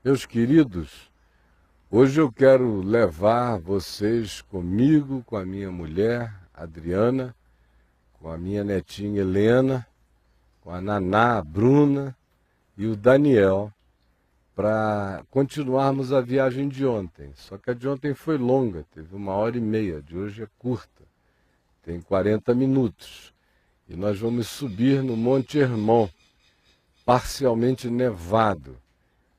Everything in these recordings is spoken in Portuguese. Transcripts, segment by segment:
Meus queridos, hoje eu quero levar vocês comigo, com a minha mulher, Adriana, com a minha netinha Helena, com a Naná, a Bruna e o Daniel, para continuarmos a viagem de ontem. Só que a de ontem foi longa, teve 1h30, a de hoje é curta, tem 40 minutos. E nós vamos subir no Monte Hermon, parcialmente nevado.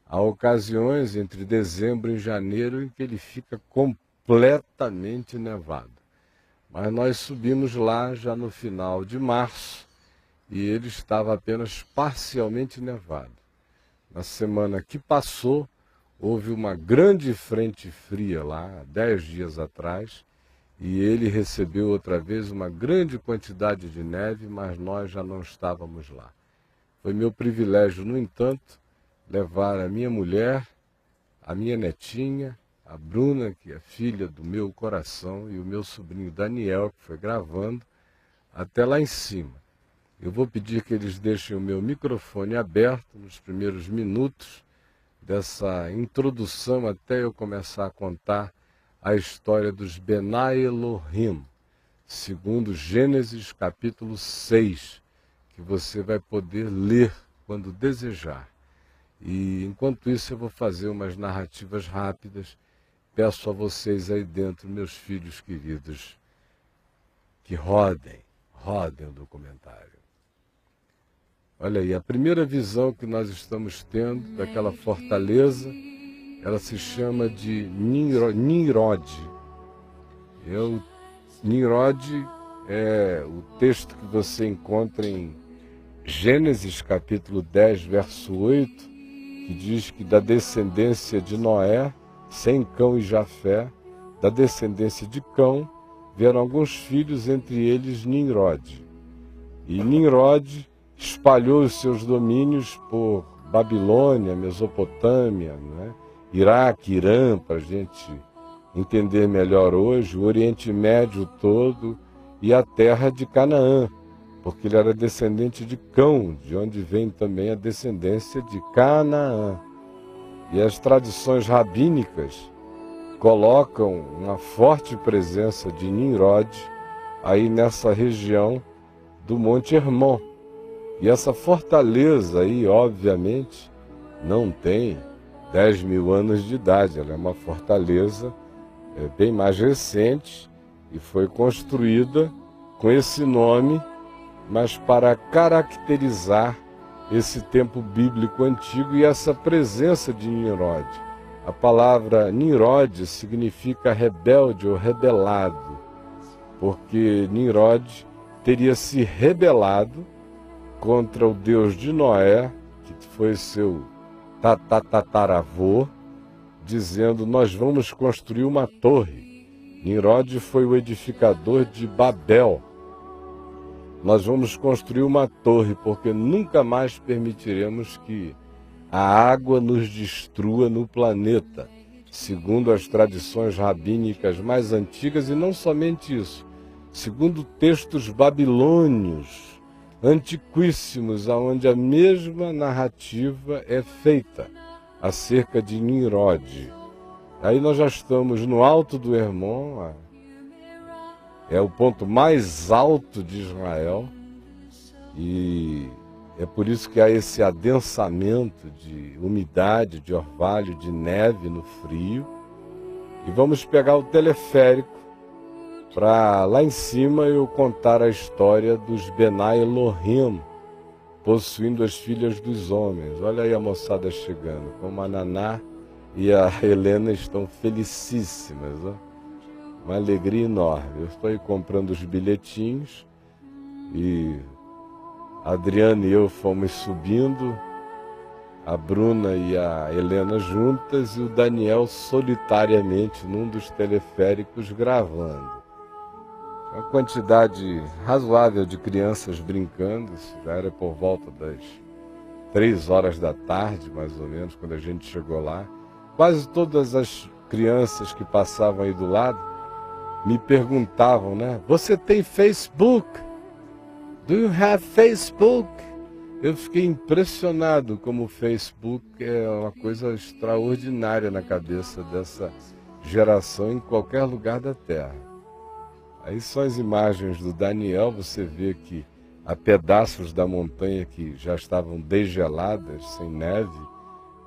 Há ocasiões entre dezembro e janeiro em que ele fica completamente nevado. Mas nós subimos lá já no final de março e ele estava apenas parcialmente nevado. Na semana que passou, houve uma grande frente fria lá, 10 dias atrás, e ele recebeu outra vez uma grande quantidade de neve, mas nós já não estávamos lá. Foi meu privilégio, no entanto, levar a minha mulher, a minha netinha, a Bruna, que é filha do meu coração, e o meu sobrinho Daniel, que foi gravando, até lá em cima. Eu vou pedir que eles deixem o meu microfone aberto nos primeiros minutos dessa introdução, até eu começar a contar a história dos Benai Elohim, segundo Gênesis capítulo 6, que você vai poder ler quando desejar. E enquanto isso eu vou fazer umas narrativas rápidas. Peço a vocês aí dentro, meus filhos queridos, que rodem o documentário. Olha aí, a primeira visão que nós estamos tendo daquela fortaleza, ela se chama de Nimrod. Nimrod é o texto que você encontra em Gênesis capítulo 10, verso 8, que diz que da descendência de Noé, Sem, Cão e Jafé, da descendência de Cão, vieram alguns filhos, entre eles Nimrod. E Nimrod espalhou os seus domínios por Babilônia, Mesopotâmia, né? Iraque, Irã, para a gente entender melhor hoje, o Oriente Médio todo e a terra de Canaã, porque ele era descendente de Cão, de onde vem também a descendência de Canaã. E as tradições rabínicas colocam uma forte presença de Nimrod aí nessa região do Monte Hermon. E essa fortaleza aí, obviamente, não tem 10 mil anos de idade, ela é uma fortaleza bem mais recente e foi construída com esse nome, mas para caracterizar esse tempo bíblico antigo e essa presença de Nimrod. A palavra Nimrod significa rebelde ou rebelado, porque Nimrod teria se rebelado contra o Deus de Noé, que foi seu tataravô, dizendo: nós vamos construir uma torre. Nimrod foi o edificador de Babel. Nós vamos construir uma torre, porque nunca mais permitiremos que a água nos destrua no planeta, segundo as tradições rabínicas mais antigas, e não somente isso, segundo textos babilônios, antiquíssimos, onde a mesma narrativa é feita acerca de Nimrod. Aí nós já estamos no alto do Hermon, é o ponto mais alto de Israel, e é por isso que há esse adensamento de umidade, de orvalho, de neve no frio. E vamos pegar o teleférico para lá em cima eu contar a história dos Benai Elohim, possuindo as filhas dos homens. Olha aí a moçada chegando, como a Naná e a Helena estão felicíssimas, ó. Uma alegria enorme. Eu estou aí comprando os bilhetinhos e a Adriana e eu fomos subindo, a Bruna e a Helena juntas e o Daniel solitariamente num dos teleféricos gravando. Uma quantidade razoável de crianças brincando, isso já era por volta das 3 horas da tarde, mais ou menos, quando a gente chegou lá. Quase todas as crianças que passavam aí do lado me perguntavam, né? Você tem Facebook? Do you have Facebook? Eu fiquei impressionado como o Facebook é uma coisa extraordinária na cabeça dessa geração em qualquer lugar da Terra. Aí são as imagens do Daniel, você vê que há pedaços da montanha que já estavam degeladas, sem neve,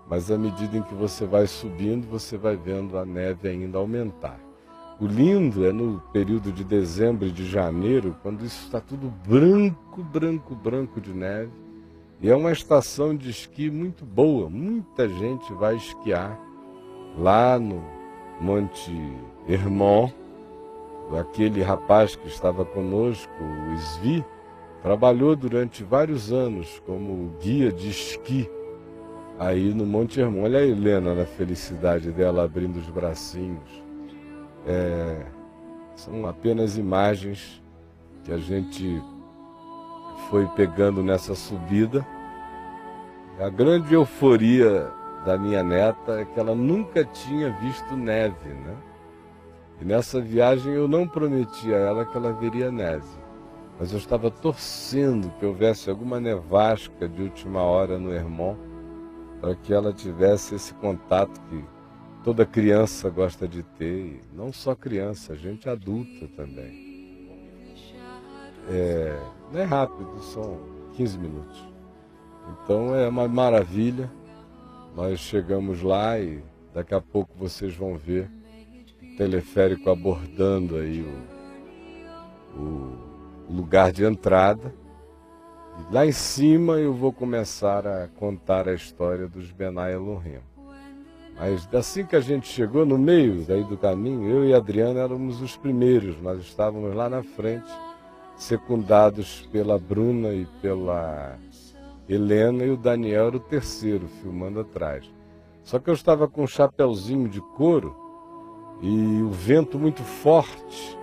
mas à medida em que você vai subindo, você vai vendo a neve ainda aumentar. O lindo é no período de dezembro e de janeiro, quando isso está tudo branco, branco, branco de neve. E é uma estação de esqui muito boa, muita gente vai esquiar lá no Monte Hermon. Aquele rapaz que estava conosco, o Svi, trabalhou durante vários anos como guia de esqui aí no Monte Hermon. Olha a Helena na felicidade dela abrindo os bracinhos. São apenas imagens que a gente foi pegando nessa subida. A grande euforia da minha neta é que ela nunca tinha visto neve, né? E nessa viagem eu não prometi a ela que ela veria neve, mas eu estava torcendo que houvesse alguma nevasca de última hora no Hermon, para que ela tivesse esse contato que toda criança gosta de ter, e não só criança, gente adulta também. Não é rápido, são 15 minutos. Então é uma maravilha. Nós chegamos lá e daqui a pouco vocês vão ver o teleférico abordando aí o lugar de entrada. E lá em cima eu vou começar a contar a história dos B'nai Elohim. Mas assim que a gente chegou no meio daí do caminho, eu e a Adriana éramos os primeiros. Nós estávamos lá na frente, secundados pela Bruna e pela Helena, e o Daniel era o terceiro, filmando atrás. Só que eu estava com um chapéuzinho de couro e o vento muito forte.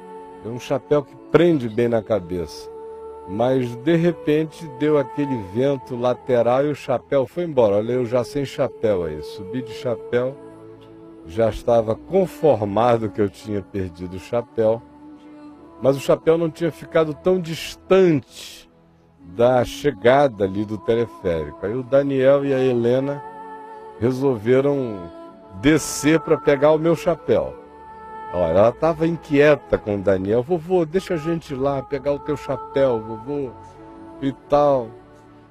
É um chapéu que prende bem na cabeça. Mas de repente deu aquele vento lateral e o chapéu foi embora. Olha, eu já sem chapéu aí, subi de chapéu, já estava conformado que eu tinha perdido o chapéu, mas o chapéu não tinha ficado tão distante da chegada ali do teleférico. Aí o Daniel e a Helena resolveram descer para pegar o meu chapéu. Olha, ela estava inquieta com o Daniel. Vovô, deixa a gente ir lá pegar o teu chapéu, vovô, e tal.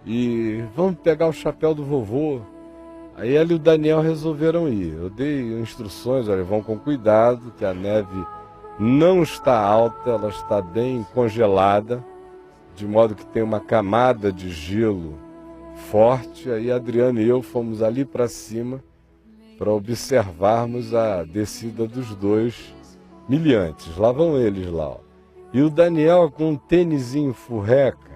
E vamos pegar o chapéu do vovô. Aí ela e o Daniel resolveram ir. Eu dei instruções, olha, vão com cuidado, que a neve não está alta, ela está bem congelada, de modo que tem uma camada de gelo forte. Aí a Adriana e eu fomos ali para cima para observarmos a descida dos dois milhantes. Lá vão eles lá, ó. E o Daniel com um tênisinho furreca,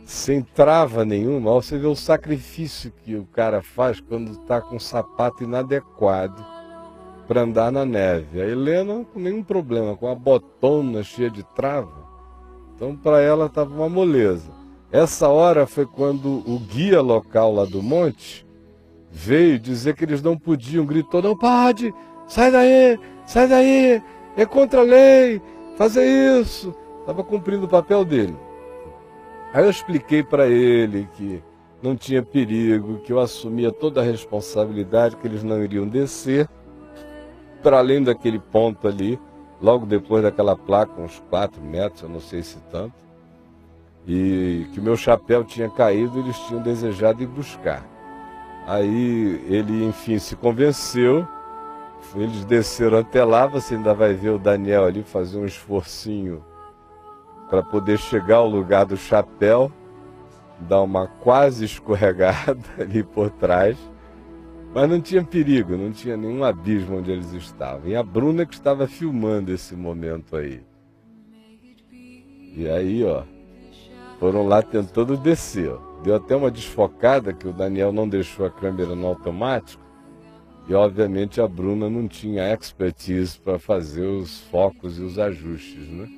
sem trava nenhuma. Ó, você vê o sacrifício que o cara faz quando está com um sapato inadequado para andar na neve. A Helena com nenhum problema, com a botona cheia de trava. Então para ela estava uma moleza. Essa hora foi quando o guia local lá do monte veio dizer que eles não podiam, gritou, não pode, sai daí, é contra a lei, fazer isso. Estava cumprindo o papel dele. Aí eu expliquei para ele que não tinha perigo, que eu assumia toda a responsabilidade, que eles não iriam descer, para além daquele ponto ali, logo depois daquela placa, uns 4 metros, eu não sei se tanto, e que o meu chapéu tinha caído e eles tinham desejado ir buscar. Aí ele, enfim, se convenceu, eles desceram até lá, você ainda vai ver o Daniel ali fazer um esforcinho para poder chegar ao lugar do chapéu, dar uma quase escorregada ali por trás, mas não tinha perigo, não tinha nenhum abismo onde eles estavam. E a Bruna que estava filmando esse momento aí. E aí, ó, foram lá tentando descer, ó. Deu até uma desfocada que o Daniel não deixou a câmera no automático e, obviamente, a Bruna não tinha expertise para fazer os focos e os ajustes, né?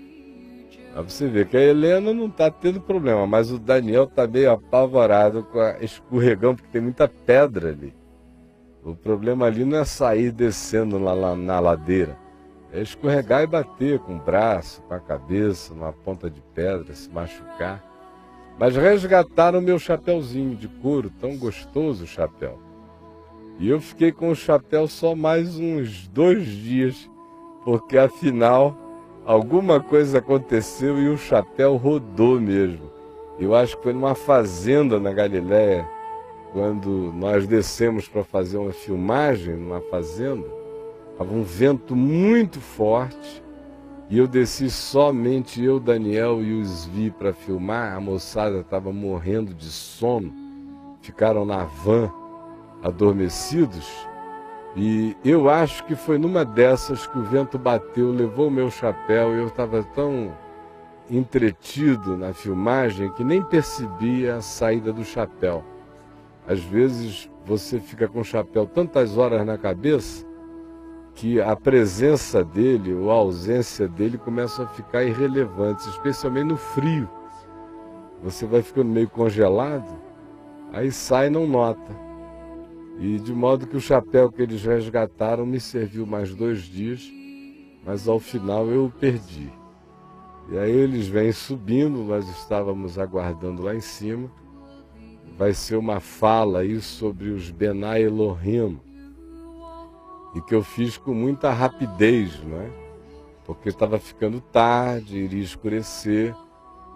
Aí você vê que a Helena não está tendo problema, mas o Daniel está meio apavorado com a escorregão, porque tem muita pedra ali. O problema ali não é sair descendo na ladeira, é escorregar e bater com o braço, com a cabeça, numa ponta de pedra, se machucar. Mas resgataram meu chapéuzinho de couro, tão gostoso o chapéu. E eu fiquei com o chapéu só mais uns 2 dias, porque afinal alguma coisa aconteceu e o chapéu rodou mesmo. Eu acho que foi numa fazenda na Galileia, quando nós descemos para fazer uma filmagem numa fazenda, estava um vento muito forte e eu desci somente eu, Daniel e o Svi para filmar. A moçada estava morrendo de sono, ficaram na van adormecidos e eu acho que foi numa dessas que o vento bateu, levou o meu chapéu e eu estava tão entretido na filmagem que nem percebi a saída do chapéu. Às vezes você fica com o chapéu tantas horas na cabeça que a presença dele ou a ausência dele começa a ficar irrelevante, especialmente no frio. Você vai ficando meio congelado, aí sai e não nota. E de modo que o chapéu que eles resgataram me serviu mais 2 dias, mas ao final eu o perdi. E aí eles vêm subindo, nós estávamos aguardando lá em cima. Vai ser uma fala aí sobre os Benai Elohim, e que eu fiz com muita rapidez, não é? Porque estava ficando tarde, iria escurecer,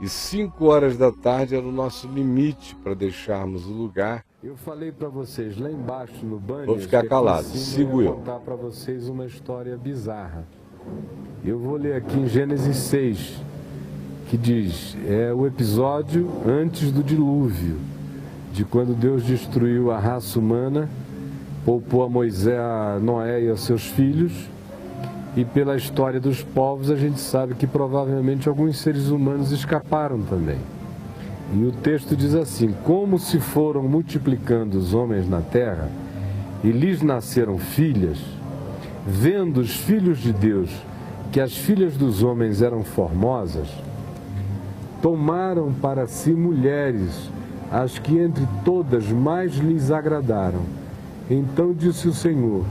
e 5 horas da tarde era o nosso limite para deixarmos o lugar. Eu falei para vocês lá embaixo no banner. Vou ficar calado, sigo eu. Vou contar para vocês uma história bizarra. Eu vou ler aqui em Gênesis 6, que diz, é o episódio antes do dilúvio, de quando Deus destruiu a raça humana, poupou a Moisés, a Noé e aos seus filhos, e pela história dos povos a gente sabe que provavelmente alguns seres humanos escaparam também. E o texto diz assim: como se foram multiplicando os homens na terra, e lhes nasceram filhas, vendo os filhos de Deus que as filhas dos homens eram formosas, tomaram para si mulheres, as que entre todas mais lhes agradaram. Então disse o Senhor: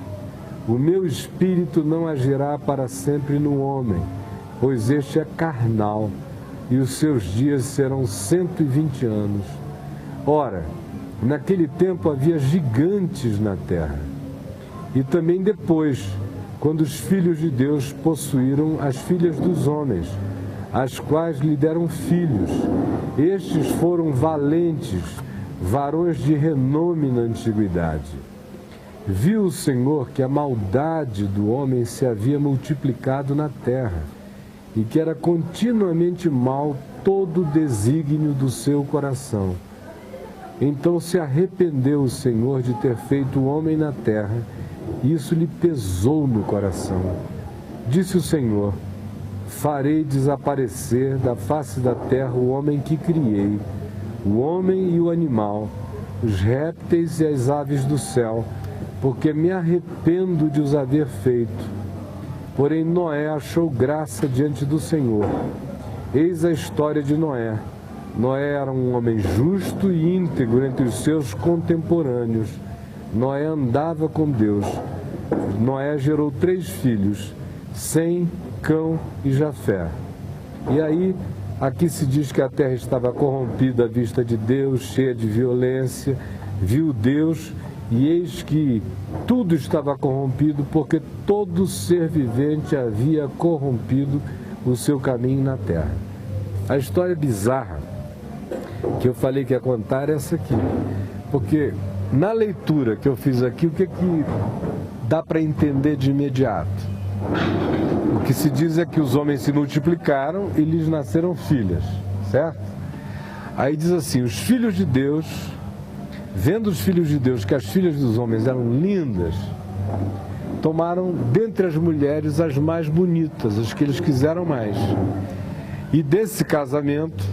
o meu espírito não agirá para sempre no homem, pois este é carnal, e os seus dias serão 120 anos. Ora, naquele tempo havia gigantes na terra. E também depois, quando os filhos de Deus possuíram as filhas dos homens, as quais lhe deram filhos. Estes foram valentes, varões de renome na antiguidade. Viu o Senhor que a maldade do homem se havia multiplicado na terra, e que era continuamente mau todo o desígnio do seu coração. Então se arrependeu o Senhor de ter feito o homem na terra, e isso lhe pesou no coração. Disse o Senhor: farei desaparecer da face da terra o homem que criei, o homem e o animal, os répteis e as aves do céu, porque me arrependo de os haver feito. Porém Noé achou graça diante do Senhor. Eis a história de Noé. Noé era um homem justo e íntegro entre os seus contemporâneos. Noé andava com Deus. Noé gerou 3 filhos, Sem, Cão e Jafé. E aí, aqui se diz que a terra estava corrompida à vista de Deus, cheia de violência. Viu Deus, e eis que tudo estava corrompido, porque todo ser vivente havia corrompido o seu caminho na terra. A história bizarra que eu falei que ia contar é essa aqui. Porque na leitura que eu fiz aqui, o que dá para entender de imediato? O que se diz é que os homens se multiplicaram e lhes nasceram filhas, certo? Aí diz assim: os filhos de Deus, vendo os filhos de Deus que as filhas dos homens eram lindas, tomaram dentre as mulheres as mais bonitas, as que eles quiseram mais. E desse casamento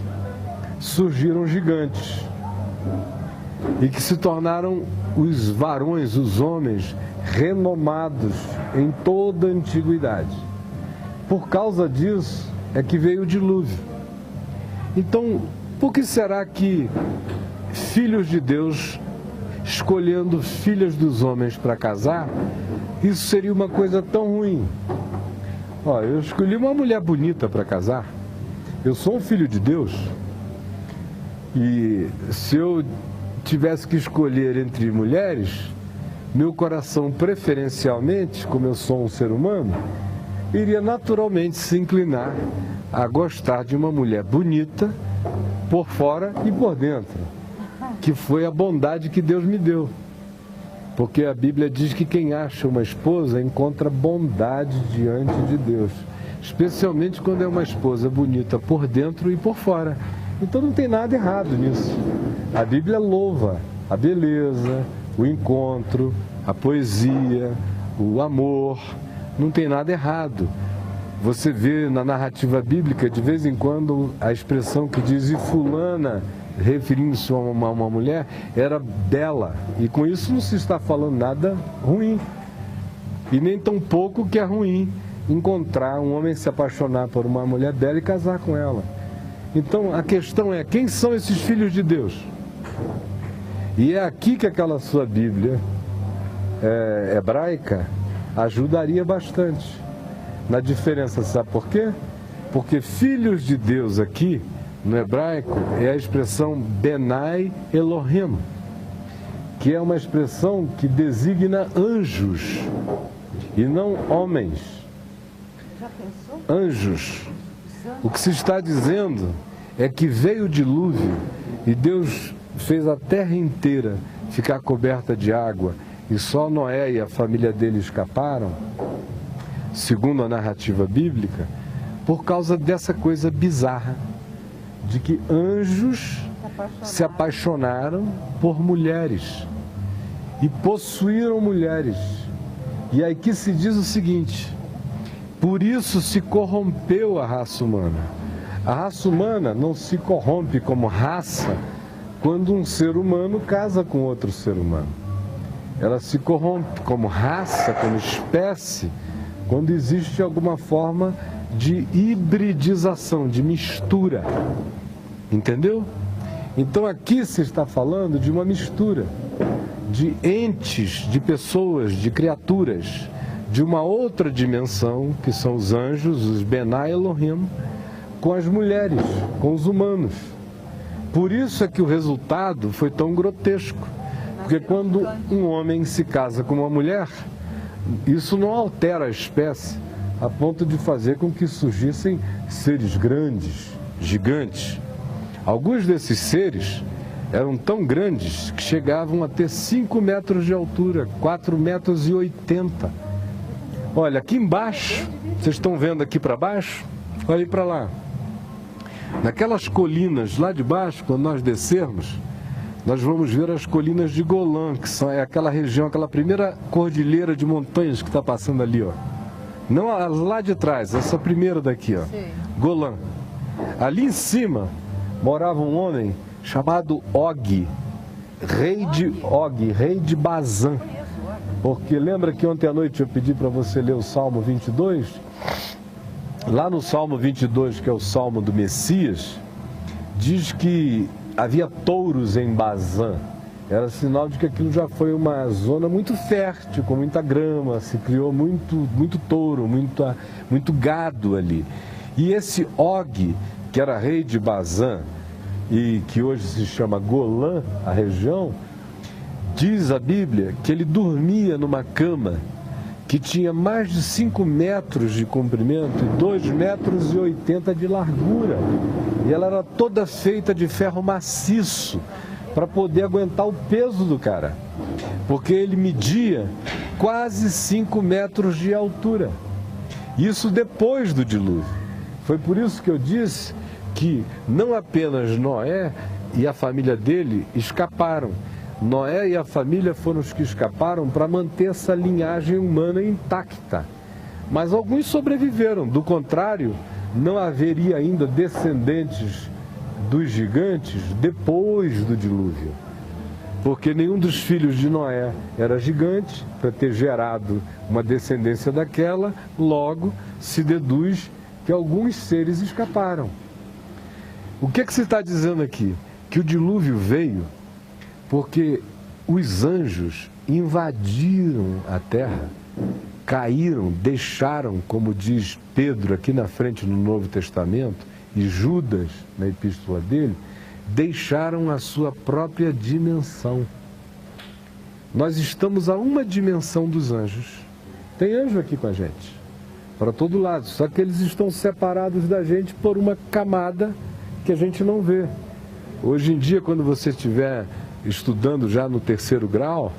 surgiram gigantes, e que se tornaram os varões, os homens renomados em toda a antiguidade. Por causa disso é que veio o dilúvio. Então, por que será que filhos de Deus escolhendo filhas dos homens para casar, isso seria uma coisa tão ruim? Ó, eu escolhi uma mulher bonita para casar, eu sou um filho de Deus, E se eu tivesse que escolher entre mulheres, meu coração preferencialmente, como eu sou um ser humano, iria naturalmente se inclinar a gostar de uma mulher bonita por fora e por dentro, que foi a bondade que Deus me deu. Porque a Bíblia diz que quem acha uma esposa encontra bondade diante de Deus, especialmente quando é uma esposa bonita por dentro e por fora. Então não tem nada errado nisso. A Bíblia louva a beleza, o encontro, a poesia, o amor. Não tem nada errado. Você vê na narrativa bíblica, de vez em quando, a expressão que diz "e fulana", referindo-se a uma mulher, era bela. E com isso não se está falando nada ruim. E nem tão pouco que é ruim encontrar um homem se apaixonar por uma mulher bela e casar com ela. Então a questão é, quem são esses filhos de Deus? E é aqui que aquela sua Bíblia hebraica ajudaria bastante. Na diferença, sabe por quê? Porque filhos de Deus aqui, no hebraico, é a expressão Benai Elohim, que é uma expressão que designa anjos e não homens. Anjos. O que se está dizendo é que veio o dilúvio e Deus fez a terra inteira ficar coberta de água e só Noé e a família dele escaparam, segundo a narrativa bíblica, por causa dessa coisa bizarra de que anjos se apaixonaram por mulheres e possuíram mulheres. E aí que se diz o seguinte: por isso se corrompeu a raça humana. A raça humana não se corrompe como raça quando um ser humano casa com outro ser humano. Ela se corrompe como raça, como espécie, quando existe alguma forma de hibridização, de mistura. Entendeu? Então aqui se está falando de uma mistura de entes, de pessoas, de criaturas, de uma outra dimensão, que são os anjos, os Benai Elohim, com as mulheres, com os humanos. Por isso é que o resultado foi tão grotesco. Porque quando um homem se casa com uma mulher, isso não altera a espécie a ponto de fazer com que surgissem seres grandes, gigantes. Alguns desses seres eram tão grandes que chegavam a ter 5 metros de altura, 4,80 metros. Olha, aqui embaixo, vocês estão vendo aqui para baixo? Olha aí para lá. Naquelas colinas lá de baixo, quando nós descermos, nós vamos ver as colinas de Golã, que são aquela região, aquela primeira cordilheira de montanhas que está passando ali, ó. Não lá de trás, essa primeira daqui, ó. Sim. Golã. Ali em cima morava um homem chamado Og, rei de Bazã. Porque lembra que ontem à noite eu pedi para você ler o Salmo 22? Lá no Salmo 22, que é o Salmo do Messias, diz que havia touros em Bazã. Era sinal de que aquilo já foi uma zona muito fértil, com muita grama, se criou muito touro, muito gado ali. E esse Og, que era rei de Bazã, e que hoje se chama Golã, a região, diz a Bíblia que ele dormia numa cama que tinha mais de 5 metros de comprimento e 2,80 metros de largura. E ela era toda feita de ferro maciço para poder aguentar o peso do cara. Porque ele media quase 5 metros de altura. Isso depois do dilúvio. Foi por isso que eu disse que não apenas Noé e a família dele escaparam. Noé e a família foram os que escaparam para manter essa linhagem humana intacta. Mas alguns sobreviveram. Do contrário, não haveria ainda descendentes dos gigantes depois do dilúvio. Porque nenhum dos filhos de Noé era gigante para ter gerado uma descendência daquela, logo se deduz que alguns seres escaparam. O que se está dizendo aqui? Que o dilúvio veio porque os anjos invadiram a terra, caíram, deixaram, como diz Pedro aqui na frente no Novo Testamento, e Judas na epístola dele, deixaram a sua própria dimensão. Nós estamos a uma dimensão dos anjos. Tem anjo aqui com a gente, para todo lado, só que eles estão separados da gente por uma camada que a gente não vê. Hoje em dia, quando você estiver estudando já no 3º grau,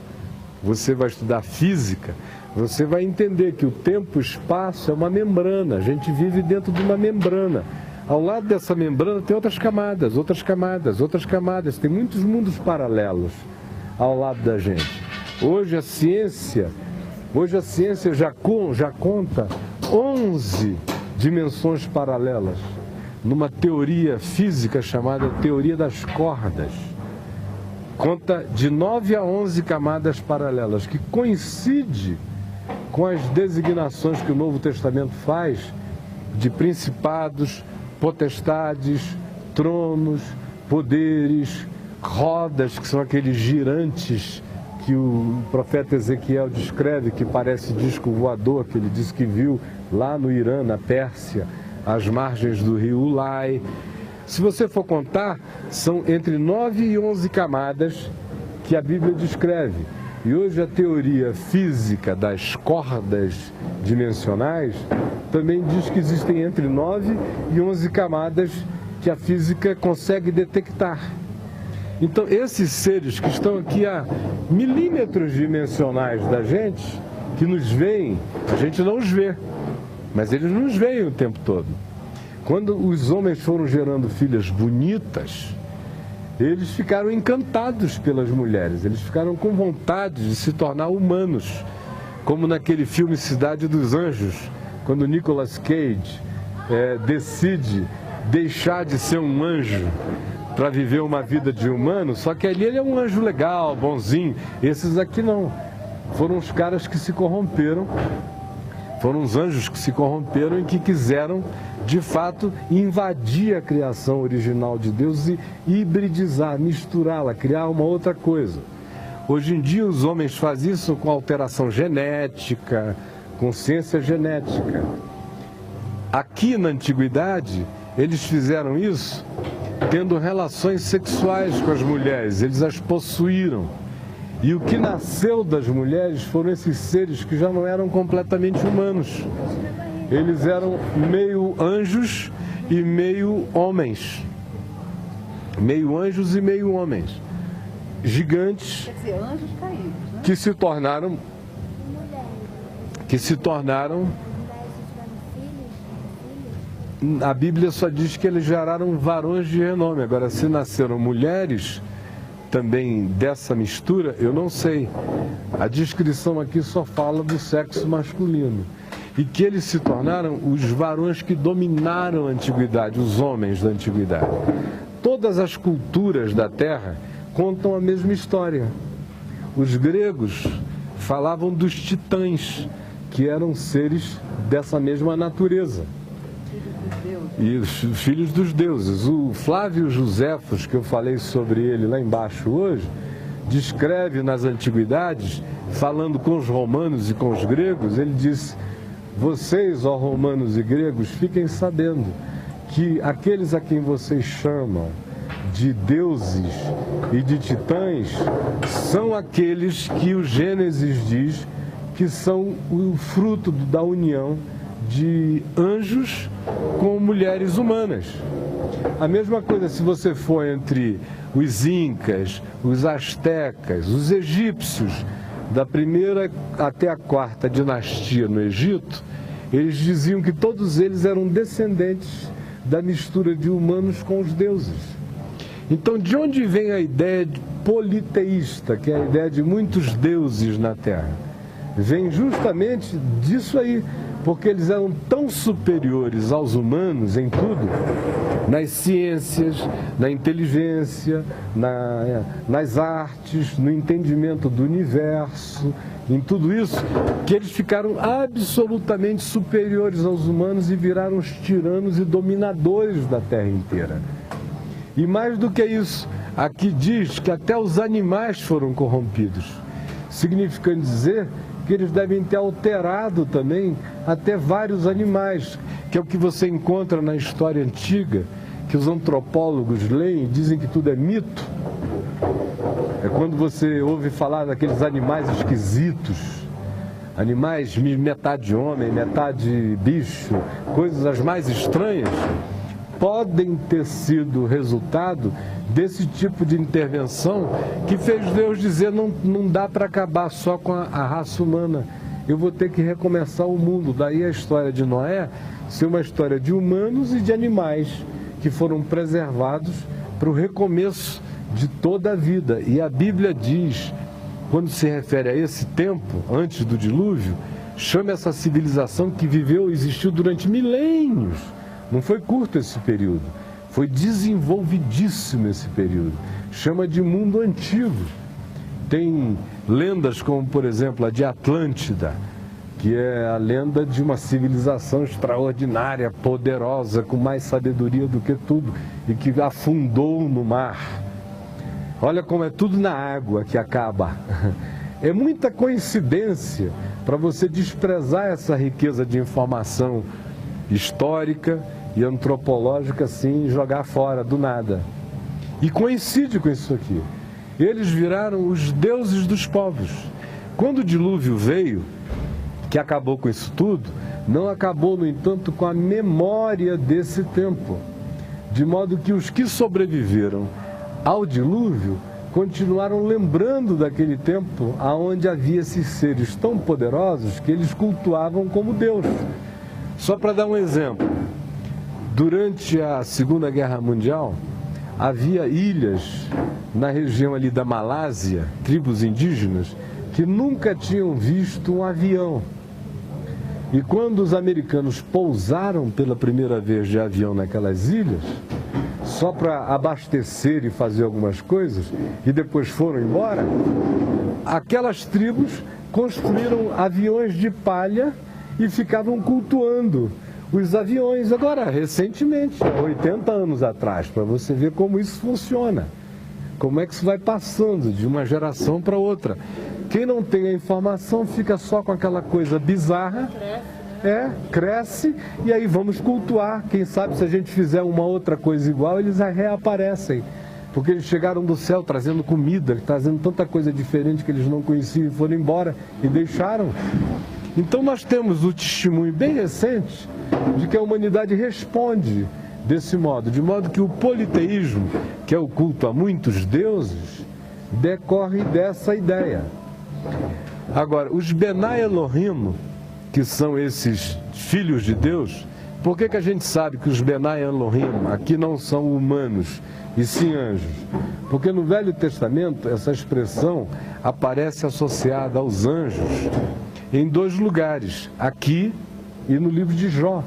você vai estudar física, você vai entender que o tempo e o espaço é uma membrana, a gente vive dentro de uma membrana. Ao lado dessa membrana tem outras camadas, outras camadas, outras camadas, tem muitos mundos paralelos ao lado da gente. Hoje a ciência já conta 11 dimensões paralelas, numa teoria física chamada teoria das cordas. Conta de 9 a 11 camadas paralelas, que coincide com as designações que o Novo Testamento faz de principados, potestades, tronos, poderes, rodas, que são aqueles girantes que o profeta Ezequiel descreve, que parece disco voador, que ele disse que viu lá no Irã, na Pérsia, às margens do rio Ulai. Se você for contar, são entre 9 e 11 camadas que a Bíblia descreve. E hoje a teoria física das cordas dimensionais também diz que existem entre 9 e 11 camadas que a física consegue detectar. Então, esses seres que estão aqui a milímetros dimensionais da gente, que nos veem, a gente não os vê, mas eles nos veem o tempo todo. Quando os homens foram gerando filhas bonitas, eles ficaram encantados pelas mulheres, eles ficaram com vontade de se tornar humanos, como naquele filme Cidade dos Anjos, quando Nicolas Cage decide deixar de ser um anjo para viver uma vida de humano, só que ali ele é um anjo legal, bonzinho. Esses aqui não. Foram os caras que se corromperam, foram os anjos que se corromperam e que quiseram, de fato, invadir a criação original de Deus e hibridizar, misturá-la, criar uma outra coisa. Hoje em dia os homens fazem isso com alteração genética, com ciência genética. Aqui na antiguidade, eles fizeram isso tendo relações sexuais com as mulheres, eles as possuíram. E o que nasceu das mulheres foram esses seres que já não eram completamente humanos. Eles eram meio anjos e meio homens. Meio anjos e meio homens. Gigantes. Quer dizer, anjos caídos, né? Que se tornaram. A Bíblia só diz que eles geraram varões de renome. Agora, se nasceram mulheres também dessa mistura, eu não sei. A descrição aqui só fala do sexo masculino. E que eles se tornaram os varões que dominaram a antiguidade, os homens da antiguidade. Todas as culturas da Terra contam a mesma história. Os gregos falavam dos titãs, que eram seres dessa mesma natureza. E os filhos dos deuses. O Flávio Joséfos, que eu falei sobre ele lá embaixo hoje, descreve nas antiguidades, falando com os romanos e com os gregos, ele disse: vocês, ó romanos e gregos, fiquem sabendo que aqueles a quem vocês chamam de deuses e de titãs são aqueles que o Gênesis diz que são o fruto da união de anjos com mulheres humanas. A mesma coisa se você for entre os incas, os astecas, os egípcios, da primeira até a quarta dinastia no Egito, eles diziam que todos eles eram descendentes da mistura de humanos com os deuses. Então, de onde vem a ideia politeísta, que é a ideia de muitos deuses na Terra? Vem justamente disso aí, porque eles eram tão superiores aos humanos em tudo, nas ciências, na inteligência, nas artes, no entendimento do universo, em tudo isso, que eles ficaram absolutamente superiores aos humanos e viraram os tiranos e dominadores da Terra inteira. E mais do que isso, aqui diz que até os animais foram corrompidos, significando dizer que eles devem ter alterado também até vários animais, que é o que você encontra na história antiga, que os antropólogos leem e dizem que tudo é mito. É quando você ouve falar daqueles animais esquisitos, animais metade homem, metade bicho, coisas as mais estranhas, podem ter sido resultado desse tipo de intervenção que fez Deus dizer: não dá para acabar só com a raça humana, eu vou ter que recomeçar o mundo. Daí a história de Noé ser uma história de humanos e de animais que foram preservados para o recomeço de toda a vida. E a Bíblia diz, quando se refere a esse tempo, antes do dilúvio, chama essa civilização que viveu e existiu durante milênios. Não foi curto esse período, foi desenvolvidíssimo esse período. Chama de mundo antigo. Tem lendas como, por exemplo, a de Atlântida, que é a lenda de uma civilização extraordinária, poderosa, com mais sabedoria do que tudo, e que afundou no mar. Olha como é tudo na água que acaba. É muita coincidência para você desprezar essa riqueza de informação histórica e antropológica assim, jogar fora do nada. E coincide com isso aqui. Eles viraram os deuses dos povos. Quando o dilúvio veio, que acabou com isso tudo, não acabou, no entanto, com a memória desse tempo. De modo que os que sobreviveram ao dilúvio continuaram lembrando daquele tempo onde havia esses seres tão poderosos que eles cultuavam como Deus. Só para dar um exemplo, durante a Segunda Guerra Mundial, havia ilhas na região ali da Malásia, tribos indígenas, que nunca tinham visto um avião. E quando os americanos pousaram pela primeira vez de avião naquelas ilhas, só para abastecer e fazer algumas coisas, e depois foram embora, aquelas tribos construíram aviões de palha e ficavam cultuando os aviões. Agora, recentemente, 80 anos atrás, para você ver como isso funciona. Como é que isso vai passando de uma geração para outra. Quem não tem a informação fica só com aquela coisa bizarra. Cresce, e aí vamos cultuar. Quem sabe se a gente fizer uma outra coisa igual, eles reaparecem. Porque eles chegaram do céu trazendo comida, trazendo tanta coisa diferente que eles não conheciam e foram embora e deixaram. Então nós temos o testemunho bem recente de que a humanidade responde desse modo, de modo que o politeísmo, que é o culto a muitos deuses, decorre dessa ideia. Agora, os Benai Elohim, que são esses filhos de Deus, por que a gente sabe que os Benai Elohim aqui não são humanos e sim anjos? Porque no Velho Testamento essa expressão aparece associada aos anjos em dois lugares, aqui e no livro de Jó,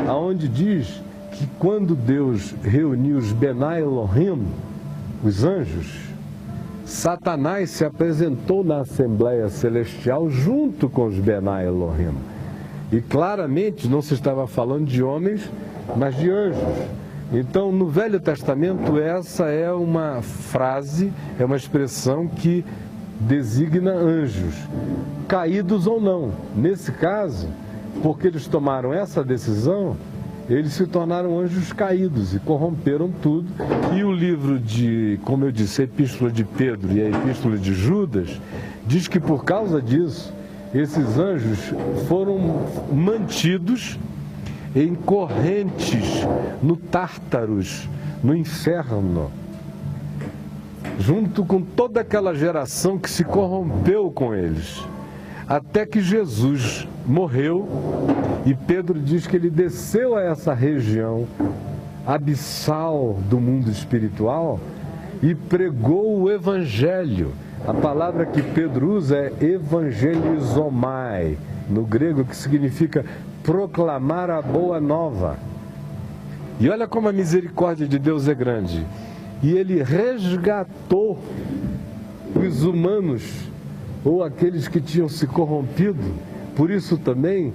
aonde diz que quando Deus reuniu os Benai Elohim, os anjos, Satanás se apresentou na Assembleia Celestial junto com os Benai Elohim. E claramente não se estava falando de homens, mas de anjos. Então, no Velho Testamento, essa é uma frase, é uma expressão que designa anjos, caídos ou não. Nesse caso, porque eles tomaram essa decisão, eles se tornaram anjos caídos e corromperam tudo. E o livro de, como eu disse, a Epístola de Pedro e a Epístola de Judas, diz que por causa disso, esses anjos foram mantidos em correntes no Tártaros, no inferno, junto com toda aquela geração que se corrompeu com eles. Até que Jesus morreu e Pedro diz que ele desceu a essa região abissal do mundo espiritual e pregou o Evangelho. A palavra que Pedro usa é evangelizomai, no grego, que significa proclamar a boa nova. E olha como a misericórdia de Deus é grande. E ele resgatou os humanos, ou aqueles que tinham se corrompido. Por isso também,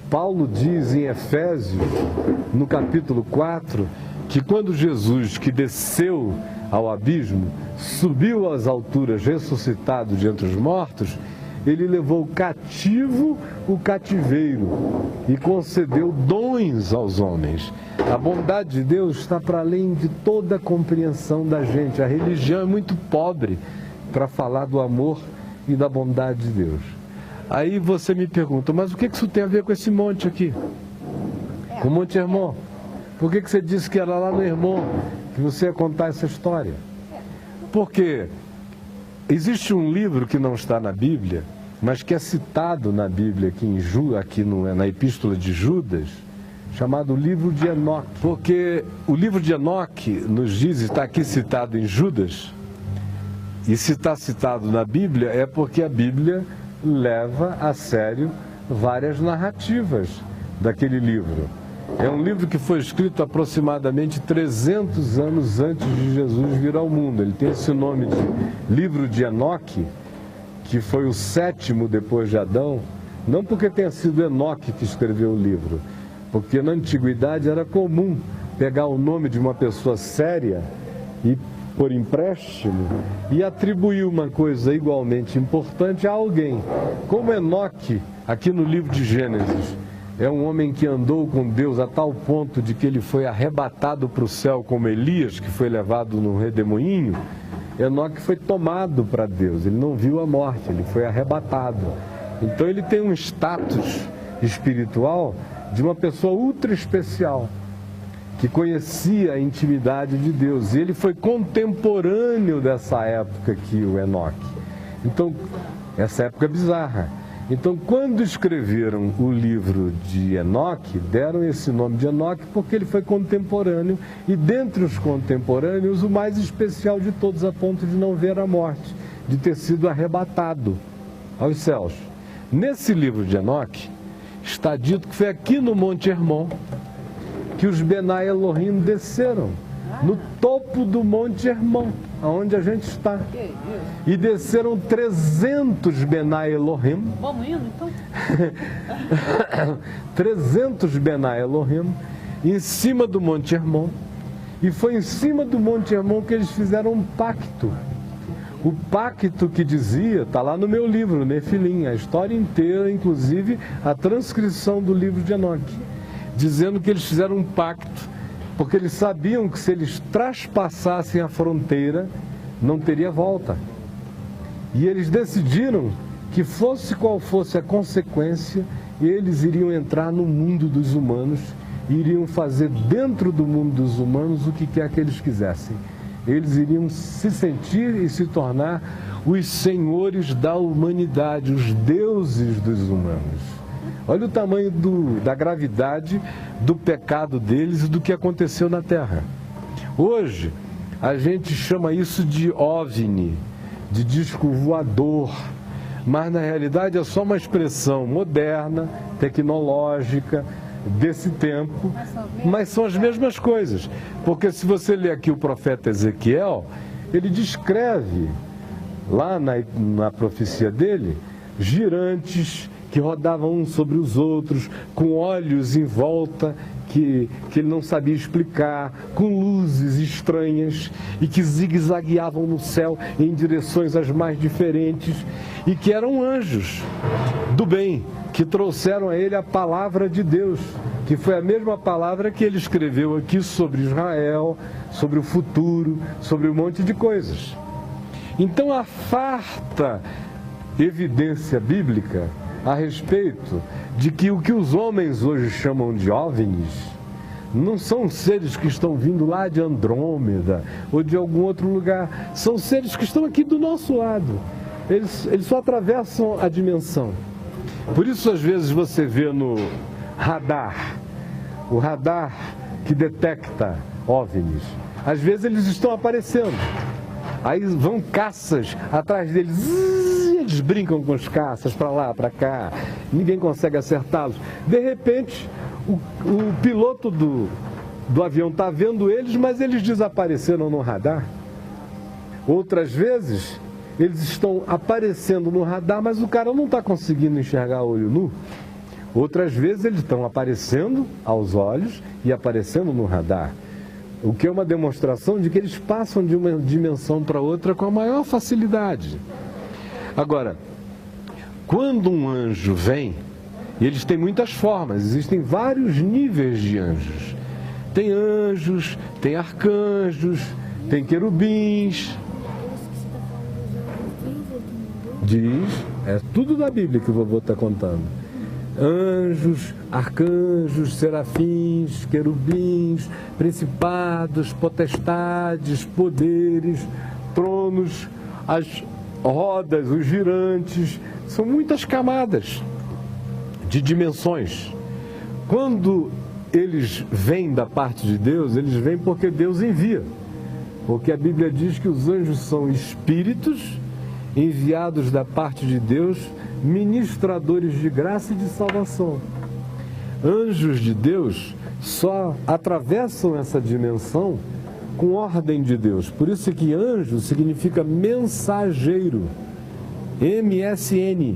Paulo diz em Efésios, no capítulo 4, que quando Jesus, que desceu ao abismo, subiu às alturas, ressuscitado de entre os mortos, ele levou cativo o cativeiro e concedeu dons aos homens. A bondade de Deus está para além de toda a compreensão da gente. A religião é muito pobre para falar do amor e da bondade de Deus. Aí você me pergunta, mas o que isso tem a ver com esse monte aqui? Com o Monte Hermon? Por que você disse que era lá no Hermon que você ia contar essa história? Porque existe um livro que não está na Bíblia, mas que é citado na Bíblia aqui na Epístola de Judas, chamado Livro de Enoque. Porque o livro de Enoque nos diz, está aqui citado em Judas, e se está citado na Bíblia é porque a Bíblia leva a sério várias narrativas daquele livro. É um livro que foi escrito aproximadamente 300 anos antes de Jesus vir ao mundo. Ele tem esse nome de Livro de Enoque, que foi o 7º depois de Adão, não porque tenha sido Enoque que escreveu o livro, porque na antiguidade era comum pegar o nome de uma pessoa séria e por empréstimo e atribuir uma coisa igualmente importante a alguém. Como Enoque, aqui no livro de Gênesis, é um homem que andou com Deus a tal ponto de que ele foi arrebatado para o céu como Elias, que foi levado no redemoinho. Enoque foi tomado para Deus, ele não viu a morte, ele foi arrebatado. Então ele tem um status espiritual de uma pessoa ultra especial, que conhecia a intimidade de Deus. E ele foi contemporâneo dessa época aqui, o Enoque. Então, essa época é bizarra. Então, quando escreveram o livro de Enoque, deram esse nome de Enoque porque ele foi contemporâneo, e dentre os contemporâneos, o mais especial de todos, a ponto de não ver a morte, de ter sido arrebatado aos céus. Nesse livro de Enoque, está dito que foi aqui no Monte Hermon que os Benai Elohim desceram, no topo do Monte Hermon, aonde a gente está. E desceram 300 Benai Elohim. Vamos indo, então? 300 Benai Elohim em cima do Monte Hermon. E foi em cima do Monte Hermon que eles fizeram um pacto. O pacto que dizia, está lá no meu livro, Nefilim, a história inteira, inclusive a transcrição do livro de Enoque, dizendo que eles fizeram um pacto, porque eles sabiam que se eles traspassassem a fronteira, não teria volta. E eles decidiram que fosse qual fosse a consequência, eles iriam entrar no mundo dos humanos, e iriam fazer dentro do mundo dos humanos o que quer que eles quisessem. Eles iriam se sentir e se tornar os senhores da humanidade, os deuses dos humanos. Olha o tamanho da gravidade do pecado deles e do que aconteceu na Terra. Hoje, a gente chama isso de OVNI, de disco voador, mas na realidade é só uma expressão moderna, tecnológica, desse tempo, mas são as mesmas coisas. Porque se você ler aqui o profeta Ezequiel, ele descreve, lá na profecia dele, girantes que rodavam uns sobre os outros, com olhos em volta que ele não sabia explicar, com luzes estranhas e que zigue-zagueavam no céu em direções as mais diferentes, e que eram anjos do bem, que trouxeram a ele a palavra de Deus, que foi a mesma palavra que ele escreveu aqui sobre Israel, sobre o futuro, sobre um monte de coisas. Então a farta evidência bíblica a respeito de que o que os homens hoje chamam de OVNIs não são seres que estão vindo lá de Andrômeda ou de algum outro lugar, são seres que estão aqui do nosso lado. Eles só atravessam a dimensão. Por isso, às vezes, você vê no radar, o radar que detecta OVNIs, às vezes eles estão aparecendo. Aí vão caças atrás deles, eles brincam com os caças para lá, para cá, ninguém consegue acertá-los. De repente, o piloto do avião está vendo eles, mas eles desapareceram no radar. Outras vezes, eles estão aparecendo no radar, mas o cara não está conseguindo enxergar a olho nu. Outras vezes, eles estão aparecendo aos olhos e aparecendo no radar. O que é uma demonstração de que eles passam de uma dimensão para outra com a maior facilidade. Agora, Quando um anjo vem, e eles têm muitas formas, existem vários níveis de anjos. Tem anjos, tem arcanjos, tem querubins. Diz, é tudo da Bíblia que o vovô está contando. Anjos, arcanjos, serafins, querubins, principados, potestades, poderes, tronos, as rodas, os girantes. São muitas camadas de dimensões. Quando eles vêm da parte de Deus, eles vêm porque Deus envia. Porque a Bíblia diz que os anjos são espíritos enviados da parte de Deus, ministradores de graça e de salvação. Anjos de Deus só atravessam essa dimensão com ordem de Deus. Por isso que anjo significa mensageiro. MSN.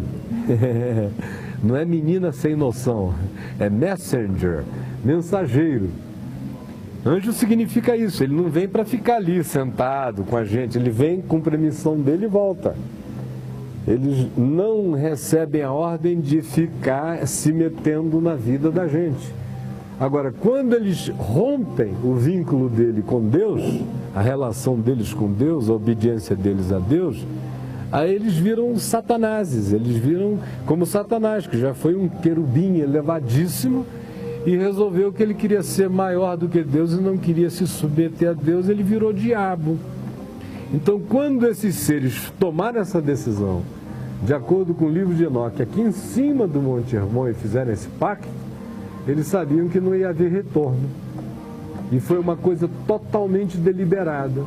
Não é menina sem noção, é messenger, mensageiro. Anjo significa isso, ele não vem para ficar ali sentado com a gente, ele vem com permissão dele e volta. Eles não recebem a ordem de ficar se metendo na vida da gente. Agora, quando eles rompem o vínculo dele com Deus, a relação deles com Deus, a obediência deles a Deus, aí eles viram satanases, eles viram como Satanás, que já foi um querubim elevadíssimo e resolveu que ele queria ser maior do que Deus e não queria se submeter a Deus, ele virou diabo. Então, quando esses seres tomaram essa decisão, de acordo com o livro de Enoque, aqui em cima do Monte Hermon, e fizeram esse pacto, eles sabiam que não ia haver retorno. E foi uma coisa totalmente deliberada.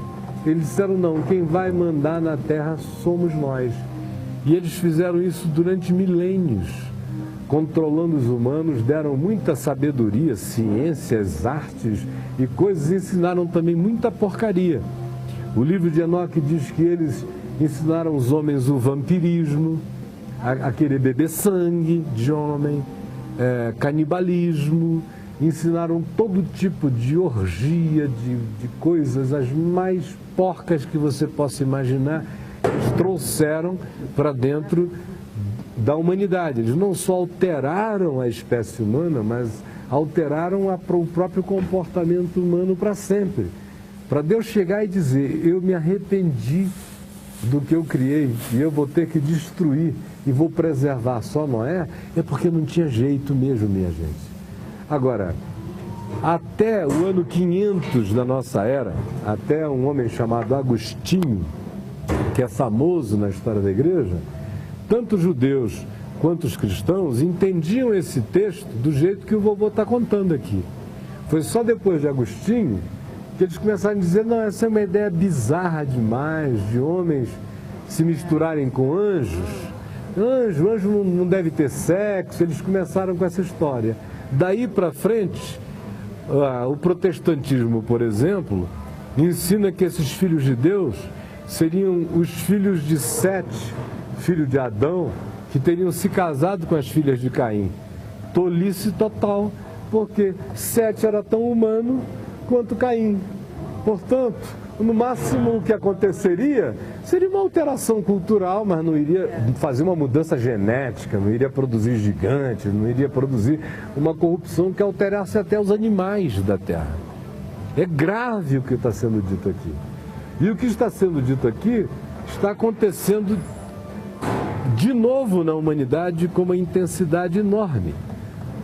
Eles disseram, não, quem vai mandar na terra somos nós. E eles fizeram isso durante milênios, controlando os humanos, deram muita sabedoria, ciências, artes e coisas, ensinaram também muita porcaria. O livro de Enoque diz que eles ensinaram os homens o vampirismo, a querer beber sangue de homem, canibalismo, ensinaram todo tipo de orgia, de coisas as mais porcas que você possa imaginar, eles trouxeram para dentro da humanidade. Eles não só alteraram a espécie humana, mas alteraram o próprio comportamento humano para sempre. Para Deus chegar e dizer, eu me arrependi do que eu criei e eu vou ter que destruir e vou preservar só Noé, é porque não tinha jeito mesmo, minha gente. Agora, até o ano 500 da nossa era, até um homem chamado Agostinho, que é famoso na história da igreja, tanto os judeus quanto os cristãos entendiam esse texto do jeito que o vovô está contando aqui. Foi só depois de Agostinho que eles começaram a dizer, não, essa é uma ideia bizarra demais, de homens se misturarem com anjos. Anjo não deve ter sexo. Eles começaram com essa história. Daí para frente, o protestantismo, por exemplo, ensina que esses filhos de Deus seriam os filhos de Sete, filho de Adão, que teriam se casado com as filhas de Caim. Tolice total, porque Sete era tão humano quanto Caim. Portanto, no máximo o que aconteceria seria uma alteração cultural, mas não iria fazer uma mudança genética, não iria produzir gigantes, não iria produzir uma corrupção que alterasse até os animais da Terra. É grave o que está sendo dito aqui. E o que está sendo dito aqui está acontecendo de novo na humanidade com uma intensidade enorme.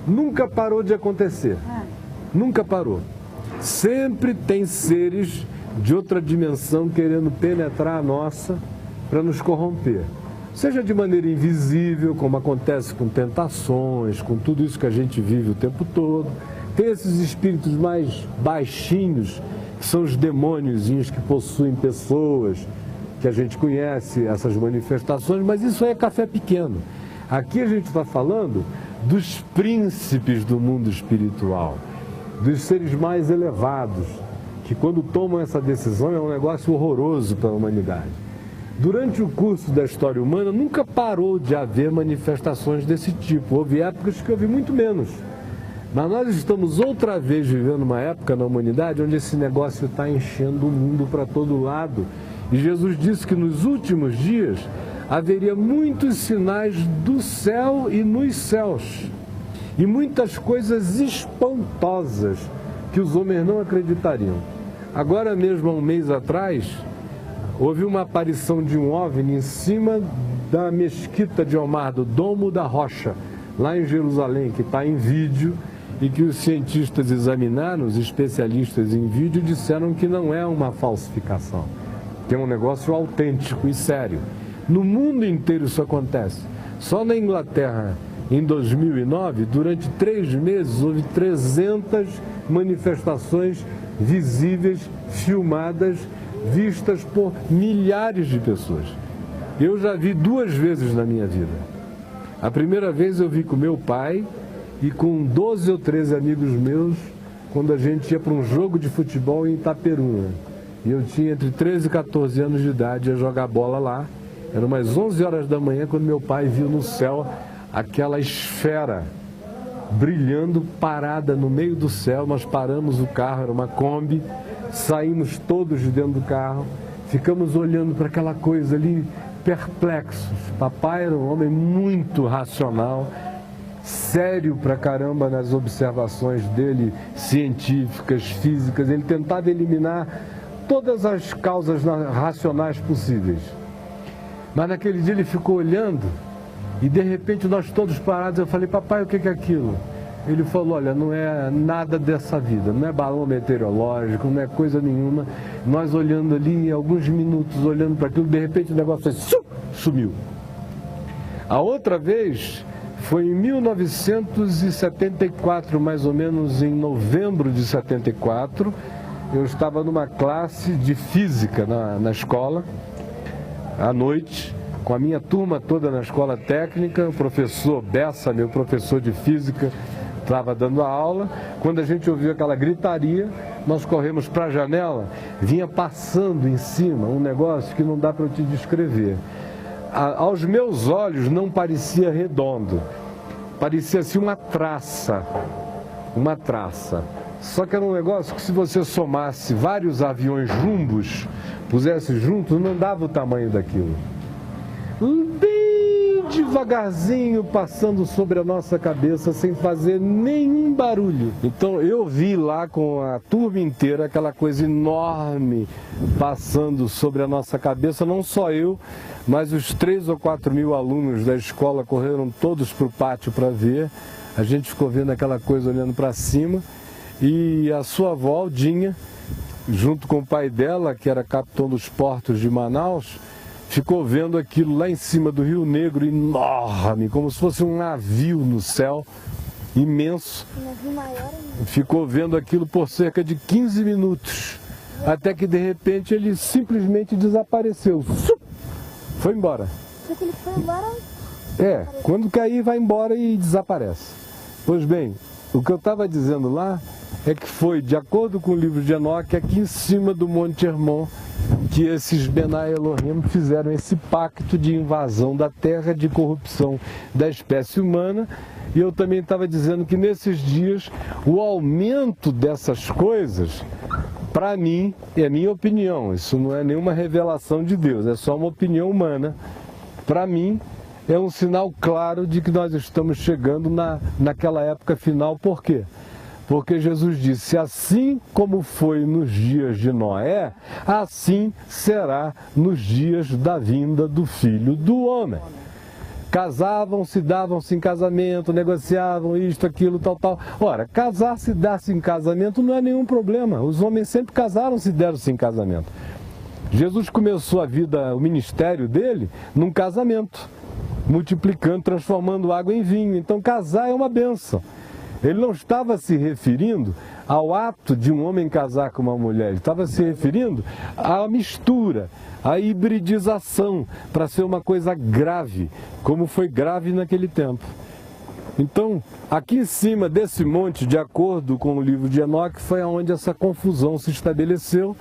Nunca parou de acontecer. Nunca parou. Sempre tem seres de outra dimensão querendo penetrar a nossa para nos corromper. Seja de maneira invisível, como acontece com tentações, com tudo isso que a gente vive o tempo todo. Tem esses espíritos mais baixinhos, que são os demôniozinhos que possuem pessoas, que a gente conhece essas manifestações, mas isso aí é café pequeno. Aqui a gente está falando dos príncipes do mundo espiritual, dos seres mais elevados, que quando tomam essa decisão é um negócio horroroso para a humanidade. Durante o curso da história humana nunca parou de haver manifestações desse tipo. Houve épocas que houve muito menos. Mas nós estamos outra vez vivendo uma época na humanidade onde esse negócio está enchendo o mundo para todo lado. E Jesus disse que nos últimos dias haveria muitos sinais do céu e nos céus, e muitas coisas espantosas que os homens não acreditariam. Agora mesmo, há um mês atrás, houve uma aparição de um OVNI em cima da mesquita de Omar, do Domo da Rocha, lá em Jerusalém, que está em vídeo, e que os cientistas examinaram, os especialistas em vídeo, disseram que não é uma falsificação, que é um negócio autêntico e sério. No mundo inteiro isso acontece. Só na Inglaterra, em 2009, durante 3 meses, houve 300 manifestações visíveis, filmadas, vistas por milhares de pessoas. Eu já vi 2 vezes na minha vida. A primeira vez eu vi com meu pai e com 12 ou 13 amigos meus, quando a gente ia para um jogo de futebol em Itaperuna. E eu tinha entre 13 e 14 anos de idade, ia jogar bola lá. Eram umas 11 horas da manhã quando meu pai viu no céu aquela esfera brilhando, parada no meio do céu. Nós paramos o carro, era uma Kombi, saímos todos de dentro do carro, ficamos olhando para aquela coisa ali, perplexos. Papai era um homem muito racional, sério pra caramba nas observações dele, científicas, físicas. Ele tentava eliminar todas as causas racionais possíveis. Mas naquele dia ele ficou olhando e de repente nós todos parados, eu falei: papai, o que é aquilo? Ele falou: olha, não é nada dessa vida, não é balão meteorológico, não é coisa nenhuma. Nós olhando ali, alguns minutos olhando para aquilo, de repente o negócio sumiu. A outra vez foi em 1974, mais ou menos em novembro de 74, eu estava numa classe de física na escola, à noite, com a minha turma toda na escola técnica. O professor Bessa, meu professor de física, estava dando a aula. Quando a gente ouviu aquela gritaria, nós corremos para a janela, vinha passando em cima um negócio que não dá para eu te descrever. Aos meus olhos não parecia redondo, parecia assim uma traça, Só que era um negócio que, se você somasse vários aviões jumbos, pusesse juntos, não dava o tamanho daquilo. Bem devagarzinho, passando sobre a nossa cabeça, sem fazer nenhum barulho. Então eu vi lá com a turma inteira aquela coisa enorme passando sobre a nossa cabeça. Não só eu, mas os 3 ou 4 mil alunos da escola correram todos para o pátio para ver. A gente ficou vendo aquela coisa, olhando para cima. E a sua avó, Aldinha, junto com o pai dela, que era capitão dos portos de Manaus, ficou vendo aquilo lá em cima do Rio Negro, enorme, como se fosse um navio no céu, imenso. Ficou vendo aquilo por cerca de 15 minutos, até que de repente ele simplesmente desapareceu. Foi embora. Ele foi embora? Quando cair vai embora e desaparece. Pois bem, o que eu estava dizendo lá é que foi, de acordo com o livro de Enoque, aqui em cima do Monte Hermon, que esses Benai Elohim fizeram esse pacto de invasão da terra, de corrupção da espécie humana. E eu também estava dizendo que nesses dias o aumento dessas coisas, para mim, é minha opinião, isso não é nenhuma revelação de Deus, é só uma opinião humana. Para mim, é um sinal claro de que nós estamos chegando naquela época final. Por quê? Porque Jesus disse: assim como foi nos dias de Noé, assim será nos dias da vinda do Filho do Homem. Casavam-se, davam-se em casamento, negociavam isto, aquilo, tal. Ora, casar-se e dar-se em casamento não é nenhum problema. Os homens sempre casaram-se e deram-se em casamento. Jesus começou a vida, o ministério dele, num casamento, multiplicando, transformando água em vinho. Então casar é uma bênção. Ele não estava se referindo ao ato de um homem casar com uma mulher, ele estava se referindo à mistura, à hibridização, para ser uma coisa grave, como foi grave naquele tempo. Então, aqui em cima desse monte, de acordo com o livro de Enoque, foi onde essa confusão se estabeleceu.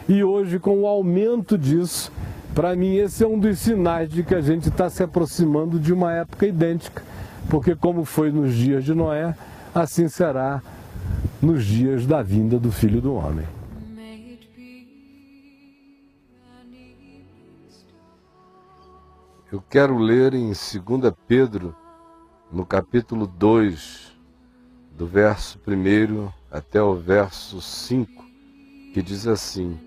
E hoje, com o aumento disso, para mim esse é um dos sinais de que a gente está se aproximando de uma época idêntica, porque como foi nos dias de Noé, assim será nos dias da vinda do Filho do Homem. Eu quero ler em 2 Pedro, no capítulo 2, do verso 1 até o verso 5, que diz assim: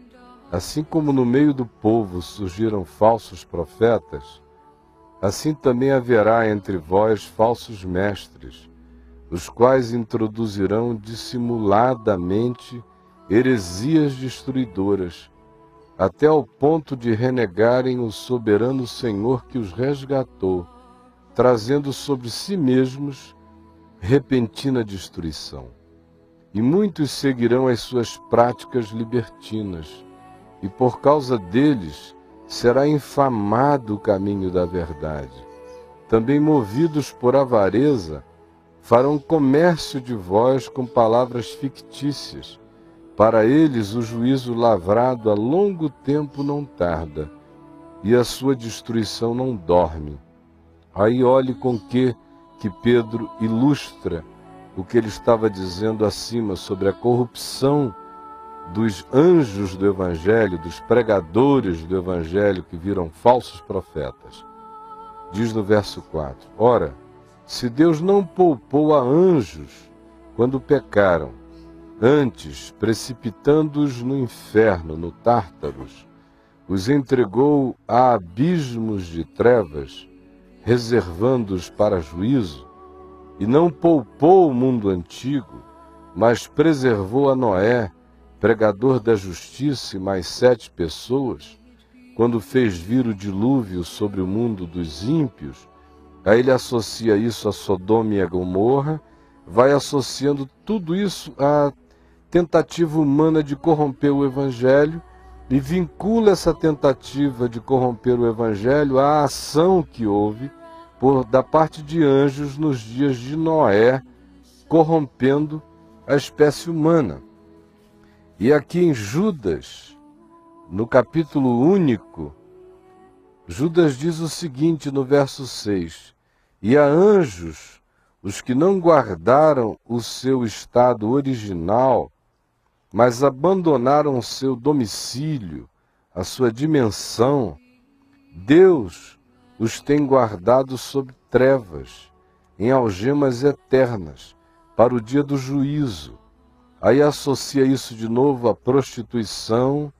assim como no meio do povo surgiram falsos profetas, assim também haverá entre vós falsos mestres, os quais introduzirão dissimuladamente heresias destruidoras, até ao ponto de renegarem o soberano Senhor que os resgatou, trazendo sobre si mesmos repentina destruição. E muitos seguirão as suas práticas libertinas, e por causa deles será infamado o caminho da verdade. Também movidos por avareza, farão comércio de vós com palavras fictícias. Para eles o juízo lavrado a longo tempo não tarda, e a sua destruição não dorme. Aí olhe com que Pedro ilustra o que ele estava dizendo acima sobre a corrupção dos anjos do Evangelho, dos pregadores do Evangelho que viram falsos profetas. Diz no verso 4, ora, se Deus não poupou a anjos quando pecaram, antes, precipitando-os no inferno, no Tártaros, os entregou a abismos de trevas, reservando-os para juízo, e não poupou o mundo antigo, mas preservou a Noé, pregador da justiça, e mais 7 pessoas, quando fez vir o dilúvio sobre o mundo dos ímpios. Aí ele associa isso a Sodoma e a Gomorra, vai associando tudo isso à tentativa humana de corromper o Evangelho, e vincula essa tentativa de corromper o Evangelho à ação que houve da parte de anjos nos dias de Noé, corrompendo a espécie humana. E aqui em Judas, no capítulo único, Judas diz o seguinte no verso 6, e a anjos, os que não guardaram o seu estado original, mas abandonaram o seu domicílio, a sua dimensão, Deus os tem guardado sob trevas, em algemas eternas, para o dia do juízo. Aí associa isso de novo à prostituição,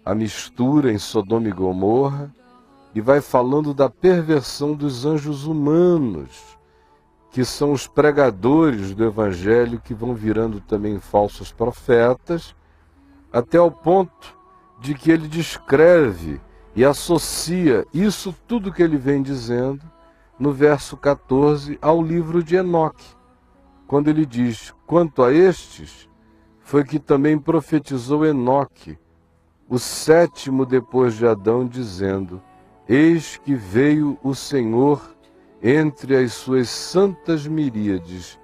à mistura em Sodoma e Gomorra, e vai falando da perversão dos anjos humanos, que são os pregadores do Evangelho, que vão virando também falsos profetas, até o ponto de que ele descreve e associa isso tudo que ele vem dizendo no verso 14 ao livro de Enoque, quando ele diz, quanto a estes, foi que também profetizou Enoque, o 7º depois de Adão, dizendo, eis que veio o Senhor entre as suas santas miríades,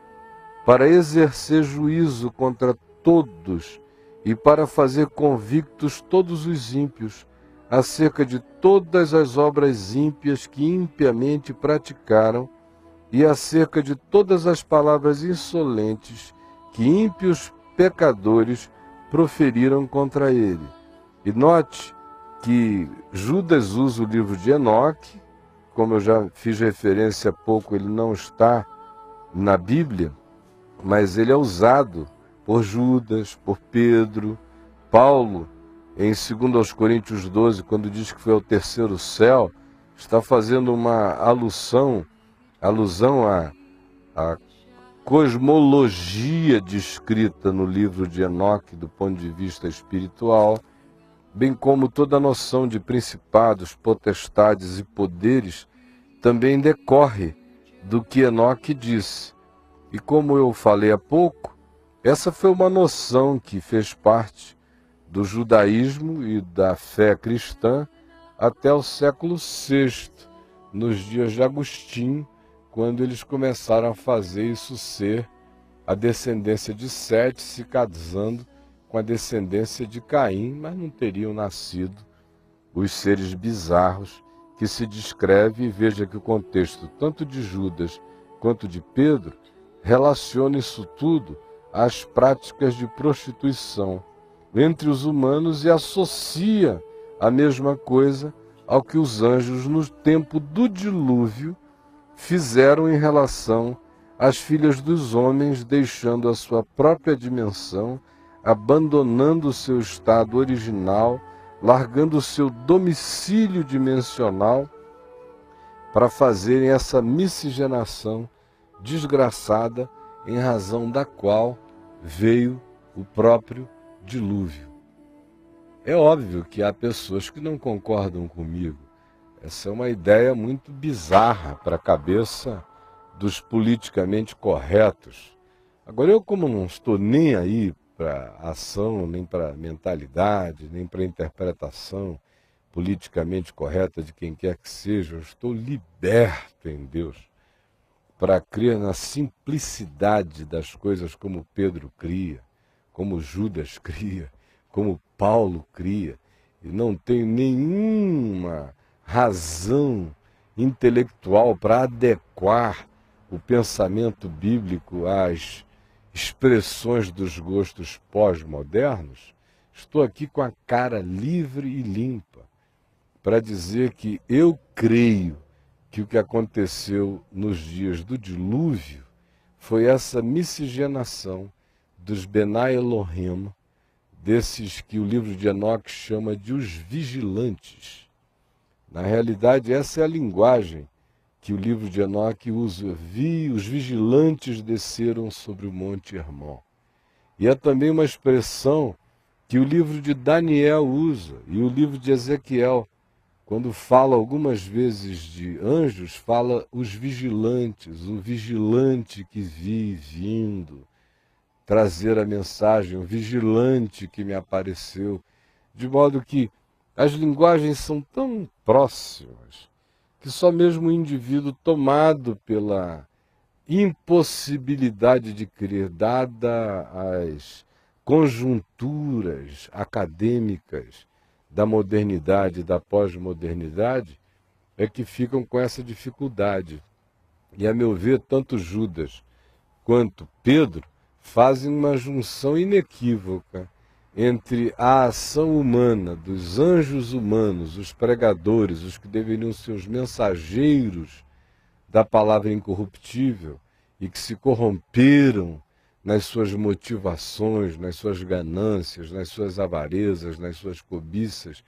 para exercer juízo contra todos e para fazer convictos todos os ímpios, acerca de todas as obras ímpias que impiamente praticaram, e acerca de todas as palavras insolentes que ímpios pecadores proferiram contra ele. E note que Judas usa o livro de Enoque, como eu já fiz referência há pouco, ele não está na Bíblia, mas ele é usado por Judas, por Pedro, Paulo, em 2 Coríntios 12, quando diz que foi ao terceiro céu, está fazendo uma alusão à cosmologia descrita no livro de Enoque do ponto de vista espiritual, bem como toda a noção de principados, potestades e poderes também decorre do que Enoque disse. E como eu falei há pouco, essa foi uma noção que fez parte do judaísmo e da fé cristã até o século VI, nos dias de Agostinho, quando eles começaram a fazer isso ser a descendência de Sete se casando com a descendência de Caim, mas não teriam nascido os seres bizarros que se descreve, e veja que o contexto tanto de Judas quanto de Pedro relaciona isso tudo às práticas de prostituição entre os humanos e associa a mesma coisa ao que os anjos no tempo do dilúvio fizeram em relação às filhas dos homens, deixando a sua própria dimensão, abandonando o seu estado original, largando o seu domicílio dimensional para fazerem essa miscigenação desgraçada, em razão da qual veio o próprio dilúvio. É óbvio que há pessoas que não concordam comigo. Essa é uma ideia muito bizarra para a cabeça dos politicamente corretos. Agora, eu, como não estou nem aí para ação, nem para mentalidade, nem para interpretação politicamente correta de quem quer que seja, eu estou liberto em Deus para crer na simplicidade das coisas como Pedro cria, como Judas cria, como Paulo cria, e não tenho nenhuma razão intelectual para adequar o pensamento bíblico às expressões dos gostos pós-modernos. Estou aqui com a cara livre e limpa para dizer que eu creio que o que aconteceu nos dias do dilúvio foi essa miscigenação dos Benai Elohim, desses que o livro de Enoque chama de os vigilantes. Na realidade, essa é a linguagem que o livro de Enoque usa. Os vigilantes desceram sobre o monte Hermon. E é também uma expressão que o livro de Daniel usa, e o livro de Ezequiel, quando fala algumas vezes de anjos, fala os vigilantes, o vigilante que vi vindo trazer a mensagem, o vigilante que me apareceu, de modo que as linguagens são tão próximas que só mesmo o indivíduo tomado pela impossibilidade de crer, dada as conjunturas acadêmicas da modernidade e da pós-modernidade, é que ficam com essa dificuldade. E, a meu ver, tanto Judas quanto Pedro fazem uma junção inequívoca entre a ação humana dos anjos humanos, os pregadores, os que deveriam ser os mensageiros da palavra incorruptível e que se corromperam nas suas motivações, nas suas ganâncias, nas suas avarezas, nas suas cobiças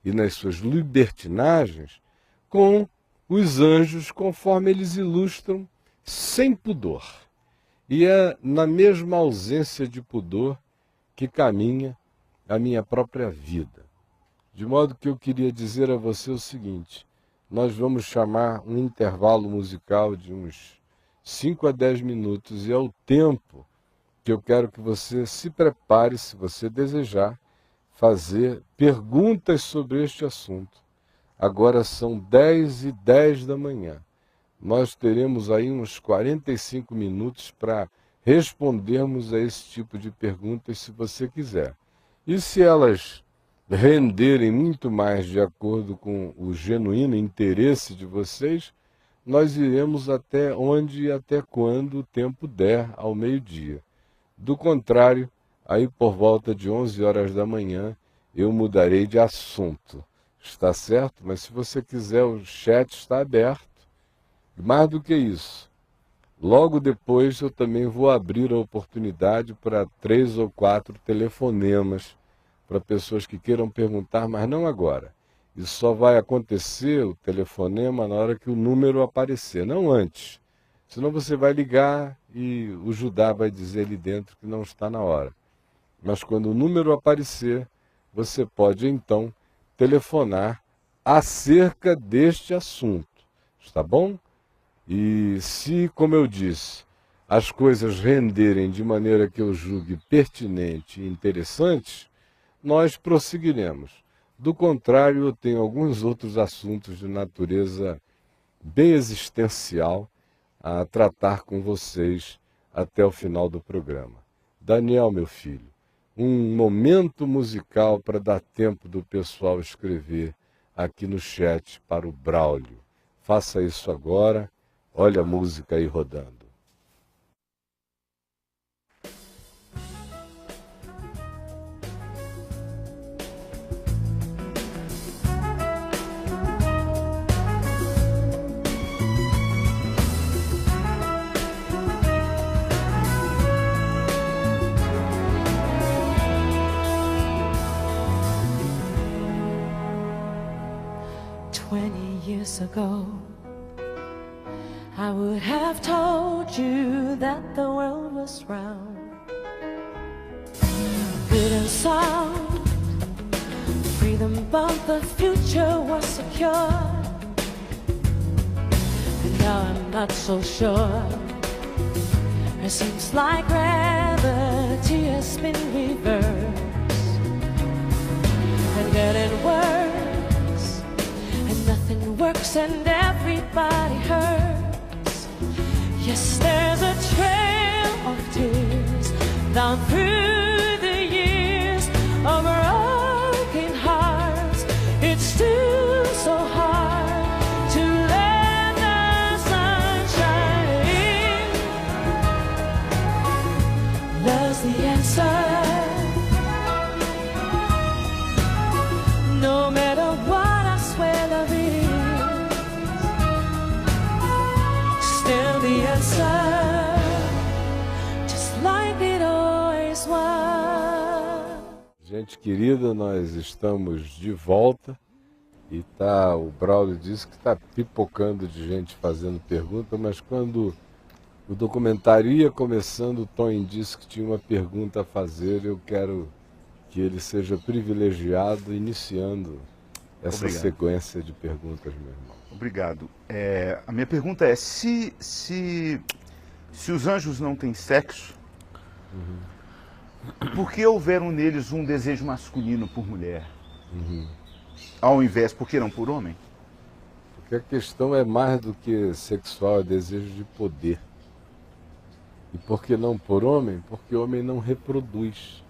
e nas suas libertinagens, com os anjos, conforme eles ilustram, sem pudor. E é na mesma ausência de pudor que caminha a minha própria vida. De modo que eu queria dizer a você o seguinte: nós vamos chamar um intervalo musical de uns 5 a 10 minutos, e é o tempo que eu quero que você se prepare, se você desejar, fazer perguntas sobre este assunto. Agora são 10h10 da manhã. Nós teremos aí uns 45 minutos para respondermos a esse tipo de perguntas, se você quiser. E se elas renderem muito mais de acordo com o genuíno interesse de vocês, nós iremos até onde e até quando o tempo der ao meio-dia. Do contrário, aí por volta de 11 horas da manhã, eu mudarei de assunto. Está certo? Mas se você quiser, o chat está aberto. Mais do que isso, logo depois eu também vou abrir a oportunidade para 3 ou 4 telefonemas para pessoas que queiram perguntar, mas não agora. Isso só vai acontecer, o telefonema, na hora que o número aparecer, não antes. Senão você vai ligar e o Judá vai dizer ali dentro que não está na hora. Mas quando o número aparecer, você pode então telefonar acerca deste assunto. Está bom? E se, como eu disse, as coisas renderem de maneira que eu julgue pertinente e interessante, nós prosseguiremos. Do contrário, eu tenho alguns outros assuntos de natureza bem existencial a tratar com vocês até o final do programa. Daniel, meu filho, um momento musical para dar tempo do pessoal escrever aqui no chat para o Braulio. Faça isso agora. Olha a música aí rodando. years ago, I would have told you that the world was round, good and sound, freedom but the future was secure. And now I'm not so sure. It seems like gravity has been reversed and getting worse, and nothing works and everybody hurts. Yes, there's a trail of tears down through the years of broken hearts. It's still so hard to let the sun shine in. Love's the answer. No matter what, I swear love is still the answer, just like it always was. Gente querida, nós estamos de volta e o Braulio disse que está pipocando de gente fazendo pergunta, mas quando o documentário ia começando, o Tony disse que tinha uma pergunta a fazer. Eu quero que ele seja privilegiado iniciando essa sequência de perguntas, meu irmão. Obrigado. A minha pergunta é, se os anjos não têm sexo, por que houveram neles um desejo masculino por mulher? Ao invés, por que não por homem? Porque a questão é mais do que sexual, é desejo de poder. E por que não por homem? Porque o homem não reproduz.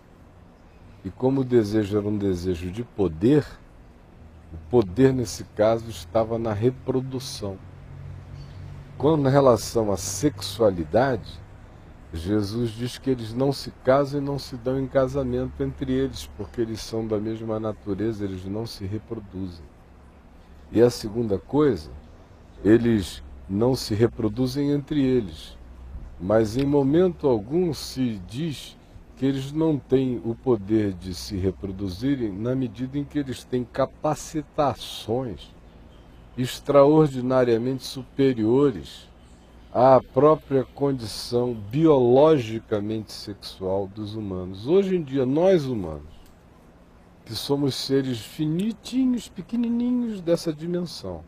E como o desejo era um desejo de poder, o poder nesse caso estava na reprodução. Quando, em relação à sexualidade, Jesus diz que eles não se casam e não se dão em casamento entre eles, porque eles são da mesma natureza, eles não se reproduzem. E a segunda coisa, eles não se reproduzem entre eles, mas em momento algum se diz que eles não têm o poder de se reproduzirem na medida em que eles têm capacitações extraordinariamente superiores à própria condição biologicamente sexual dos humanos. Hoje em dia, nós humanos, que somos seres finitinhos, pequenininhos dessa dimensão,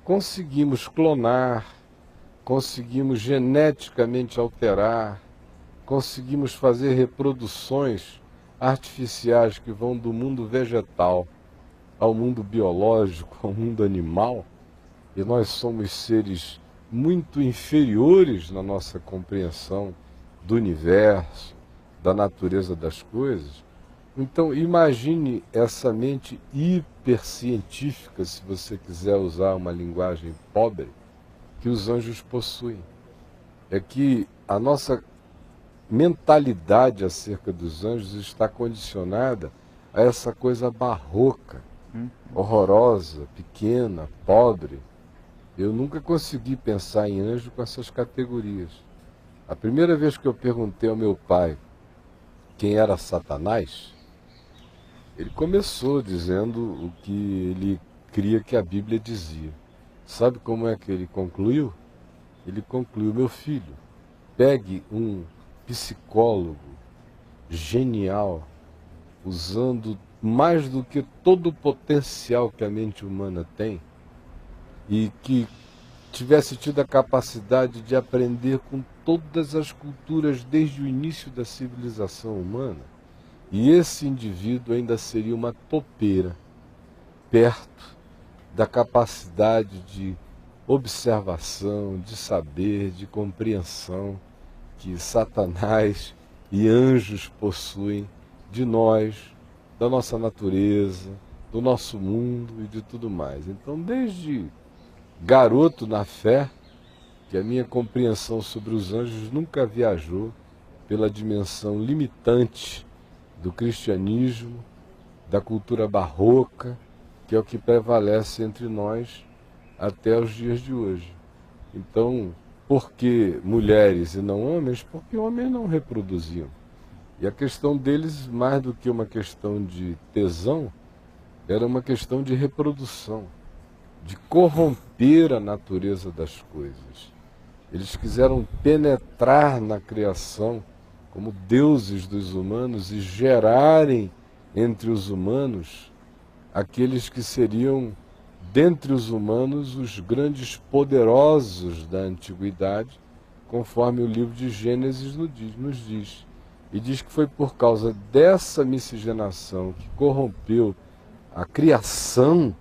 conseguimos clonar, conseguimos geneticamente alterar, conseguimos fazer reproduções artificiais que vão do mundo vegetal ao mundo biológico, ao mundo animal, e nós somos seres muito inferiores na nossa compreensão do universo, da natureza das coisas. Então imagine essa mente hipercientífica, se você quiser usar uma linguagem pobre, que os anjos possuem. É que a nossa mentalidade acerca dos anjos está condicionada a essa coisa barroca, horrorosa, pequena, pobre. Eu nunca consegui pensar em anjo com essas categorias. A primeira vez que eu perguntei ao meu pai quem era Satanás, ele começou dizendo o que ele cria que a Bíblia dizia. Sabe como é que ele concluiu? Ele concluiu: meu filho, pegue um psicólogo genial, usando mais do que todo o potencial que a mente humana tem, e que tivesse tido a capacidade de aprender com todas as culturas desde o início da civilização humana, e esse indivíduo ainda seria uma topeira perto da capacidade de observação, de saber, de compreensão que Satanás e anjos possuem de nós, da nossa natureza, do nosso mundo e de tudo mais. Então, desde garoto na fé, que a minha compreensão sobre os anjos nunca viajou pela dimensão limitante do cristianismo, da cultura barroca, que é o que prevalece entre nós até os dias de hoje. Então, por que mulheres e não homens? Porque homens não reproduziam. E a questão deles, mais do que uma questão de tesão, era uma questão de reprodução, de corromper a natureza das coisas. Eles quiseram penetrar na criação como deuses dos humanos e gerarem entre os humanos aqueles que seriam, dentre os humanos, os grandes poderosos da antiguidade, conforme o livro de Gênesis nos diz. E diz que foi por causa dessa miscigenação que corrompeu a criação,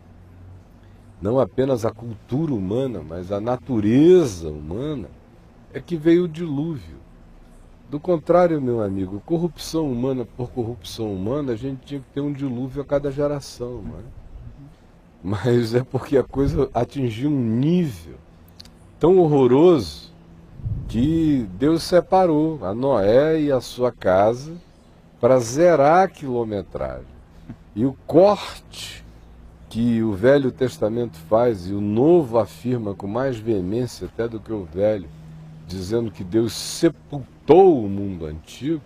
não apenas a cultura humana, mas a natureza humana, é que veio o dilúvio. Do contrário, meu amigo, corrupção humana por corrupção humana, a gente tinha que ter um dilúvio a cada geração, não é? Mas é porque a coisa atingiu um nível tão horroroso que Deus separou a Noé e a sua casa para zerar a quilometragem. E o corte que o Velho Testamento faz, e o Novo afirma com mais veemência até do que o Velho, dizendo que Deus sepultou o mundo antigo,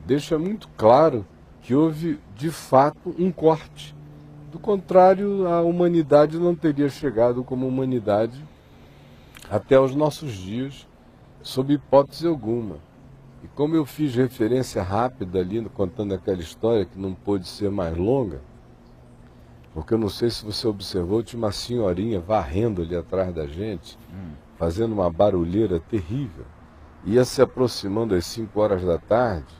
deixa muito claro que houve, de fato, um corte. Do contrário, a humanidade não teria chegado como humanidade até os nossos dias, sob hipótese alguma. E como eu fiz referência rápida ali, contando aquela história que não pôde ser mais longa, porque eu não sei se você observou, tinha uma senhorinha varrendo ali atrás da gente, fazendo uma barulheira terrível. Ia se aproximando às 5 horas da tarde,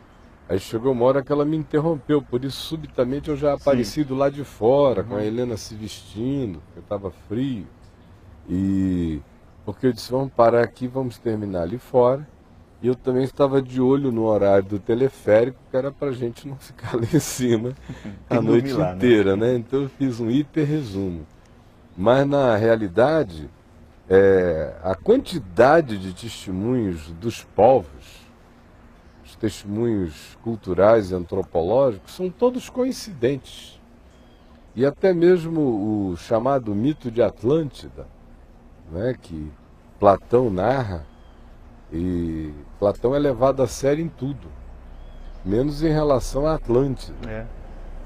aí chegou uma hora que ela me interrompeu, por isso subitamente eu já apareci do lado de fora, com a Helena se vestindo, porque estava frio. E porque eu disse, vamos parar aqui, vamos terminar ali fora. E eu também estava de olho no horário do teleférico, que era para a gente não ficar lá em cima a noite inteira, né? Então eu fiz um hiper resumo. Mas na realidade, a quantidade de testemunhos dos povos, os testemunhos culturais e antropológicos, são todos coincidentes. E até mesmo o chamado mito de Atlântida, né, que Platão narra, e Platão é levado a sério em tudo, menos em relação a Atlântida.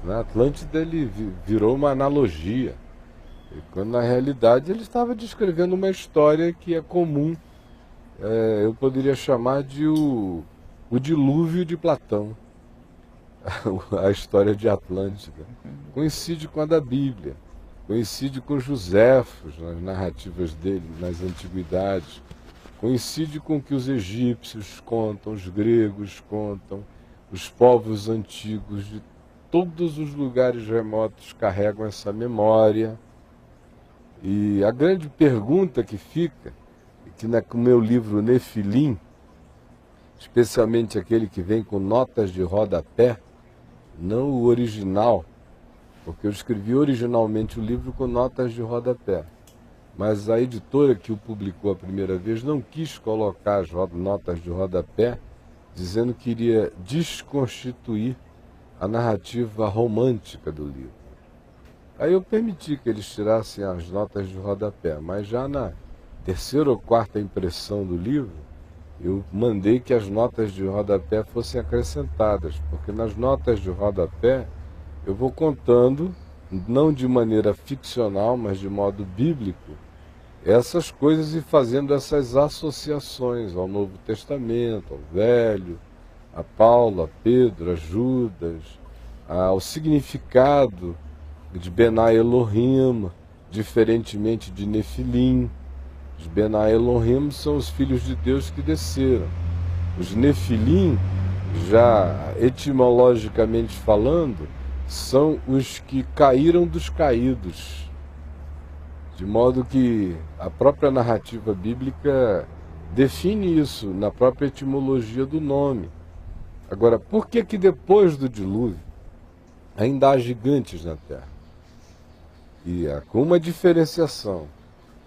Na Atlântida ele virou uma analogia, quando na realidade ele estava descrevendo uma história que é comum, eu poderia chamar de o dilúvio de Platão. A história de Atlântida coincide com a da Bíblia, coincide com Joséfos nas narrativas dele, nas antiguidades, coincide com o que os egípcios contam, os gregos contam, os povos antigos de todos os lugares remotos carregam essa memória. E a grande pergunta que fica, que no meu livro Nefilim, especialmente aquele que vem com notas de rodapé, não o original, porque eu escrevi originalmente o livro com notas de rodapé, mas a editora que o publicou a primeira vez não quis colocar as notas de rodapé, dizendo que iria desconstituir a narrativa romântica do livro. Aí eu permiti que eles tirassem as notas de rodapé, mas já na terceira ou quarta impressão do livro, eu mandei que as notas de rodapé fossem acrescentadas, porque nas notas de rodapé eu vou contando, não de maneira ficcional, mas de modo bíblico, essas coisas e fazendo essas associações ao Novo Testamento, ao Velho, a Paulo, a Pedro, a Judas, ao significado de Benai Elohim, diferentemente de Nefilim. Os Benai Elohim são os filhos de Deus que desceram. Os Nefilim, já etimologicamente falando, são os que caíram dos caídos. De modo que a própria narrativa bíblica define isso na própria etimologia do nome. Agora, por que que depois do dilúvio ainda há gigantes na Terra? E com uma diferenciação.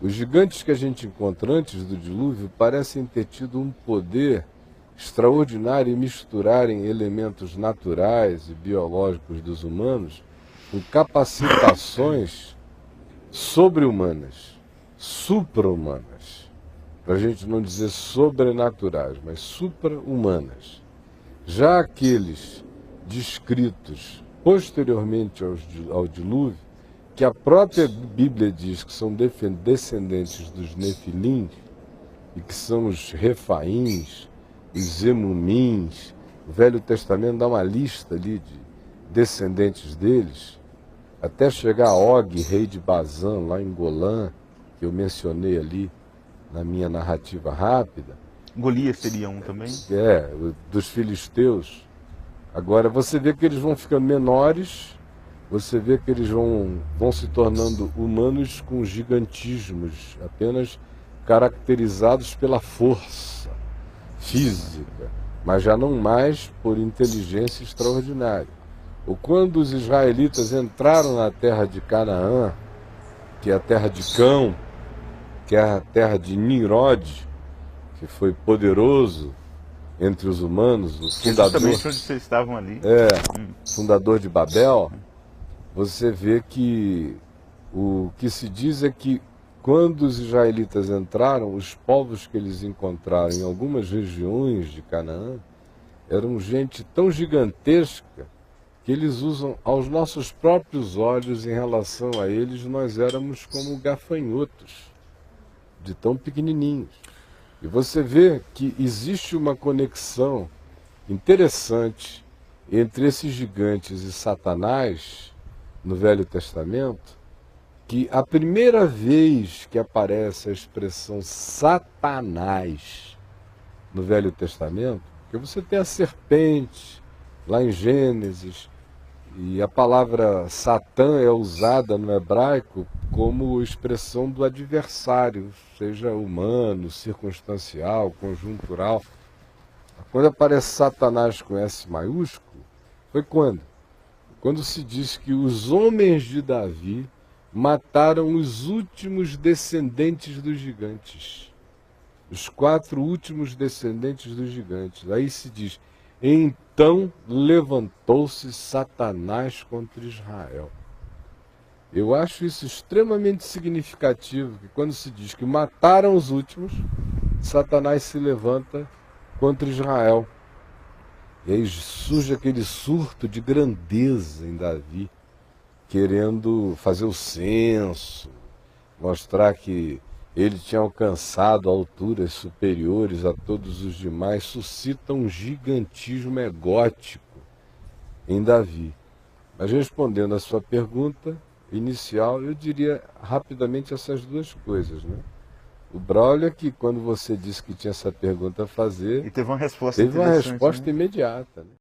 Os gigantes que a gente encontra antes do dilúvio parecem ter tido um poder extraordinário em misturarem elementos naturais e biológicos dos humanos com capacitações sobre-humanas, supra-humanas, para a gente não dizer sobrenaturais, mas supra-humanas. Já aqueles descritos posteriormente ao dilúvio que a própria Bíblia diz que são descendentes dos Nefilim, e que são os Refaíns, os Emumins. O Velho Testamento dá uma lista ali de descendentes deles, até chegar a Og, rei de Bazã, lá em Golã, que eu mencionei ali na minha narrativa rápida. Golias seria um também? Dos filisteus. Agora você vê que eles vão ficando menores, você vê que eles vão se tornando humanos com gigantismos, apenas caracterizados pela força física, mas já não mais por inteligência extraordinária. Ou quando os israelitas entraram na terra de Canaã, que é a terra de Cão, que é a terra de Nimrod, que foi poderoso entre os humanos, o fundador, justamente onde vocês estavam ali. Fundador de Babel, você vê que o que se diz é que quando os israelitas entraram, os povos que eles encontraram em algumas regiões de Canaã eram gente tão gigantesca que eles usam aos nossos próprios olhos, em relação a eles, nós éramos como gafanhotos, de tão pequenininhos. E você vê que existe uma conexão interessante entre esses gigantes e Satanás no Velho Testamento, que a primeira vez que aparece a expressão Satanás no Velho Testamento, porque você tem a serpente lá em Gênesis, e a palavra Satã é usada no hebraico como expressão do adversário, seja humano, circunstancial, conjuntural. Quando aparece Satanás com S maiúsculo, foi quando? Quando se diz que os homens de Davi mataram os últimos descendentes dos gigantes. Os 4 últimos descendentes dos gigantes. Aí se diz: então levantou-se Satanás contra Israel. Eu acho isso extremamente significativo, que quando se diz que mataram os últimos, Satanás se levanta contra Israel. E aí surge aquele surto de grandeza em Davi, querendo fazer o censo, mostrar que ele tinha alcançado alturas superiores a todos os demais, suscita um gigantismo egótico em Davi. Mas respondendo à sua pergunta inicial, eu diria rapidamente essas duas coisas, né? O Braulio, que quando você disse que tinha essa pergunta a fazer, E teve uma resposta teve uma interessante, resposta né? imediata, né?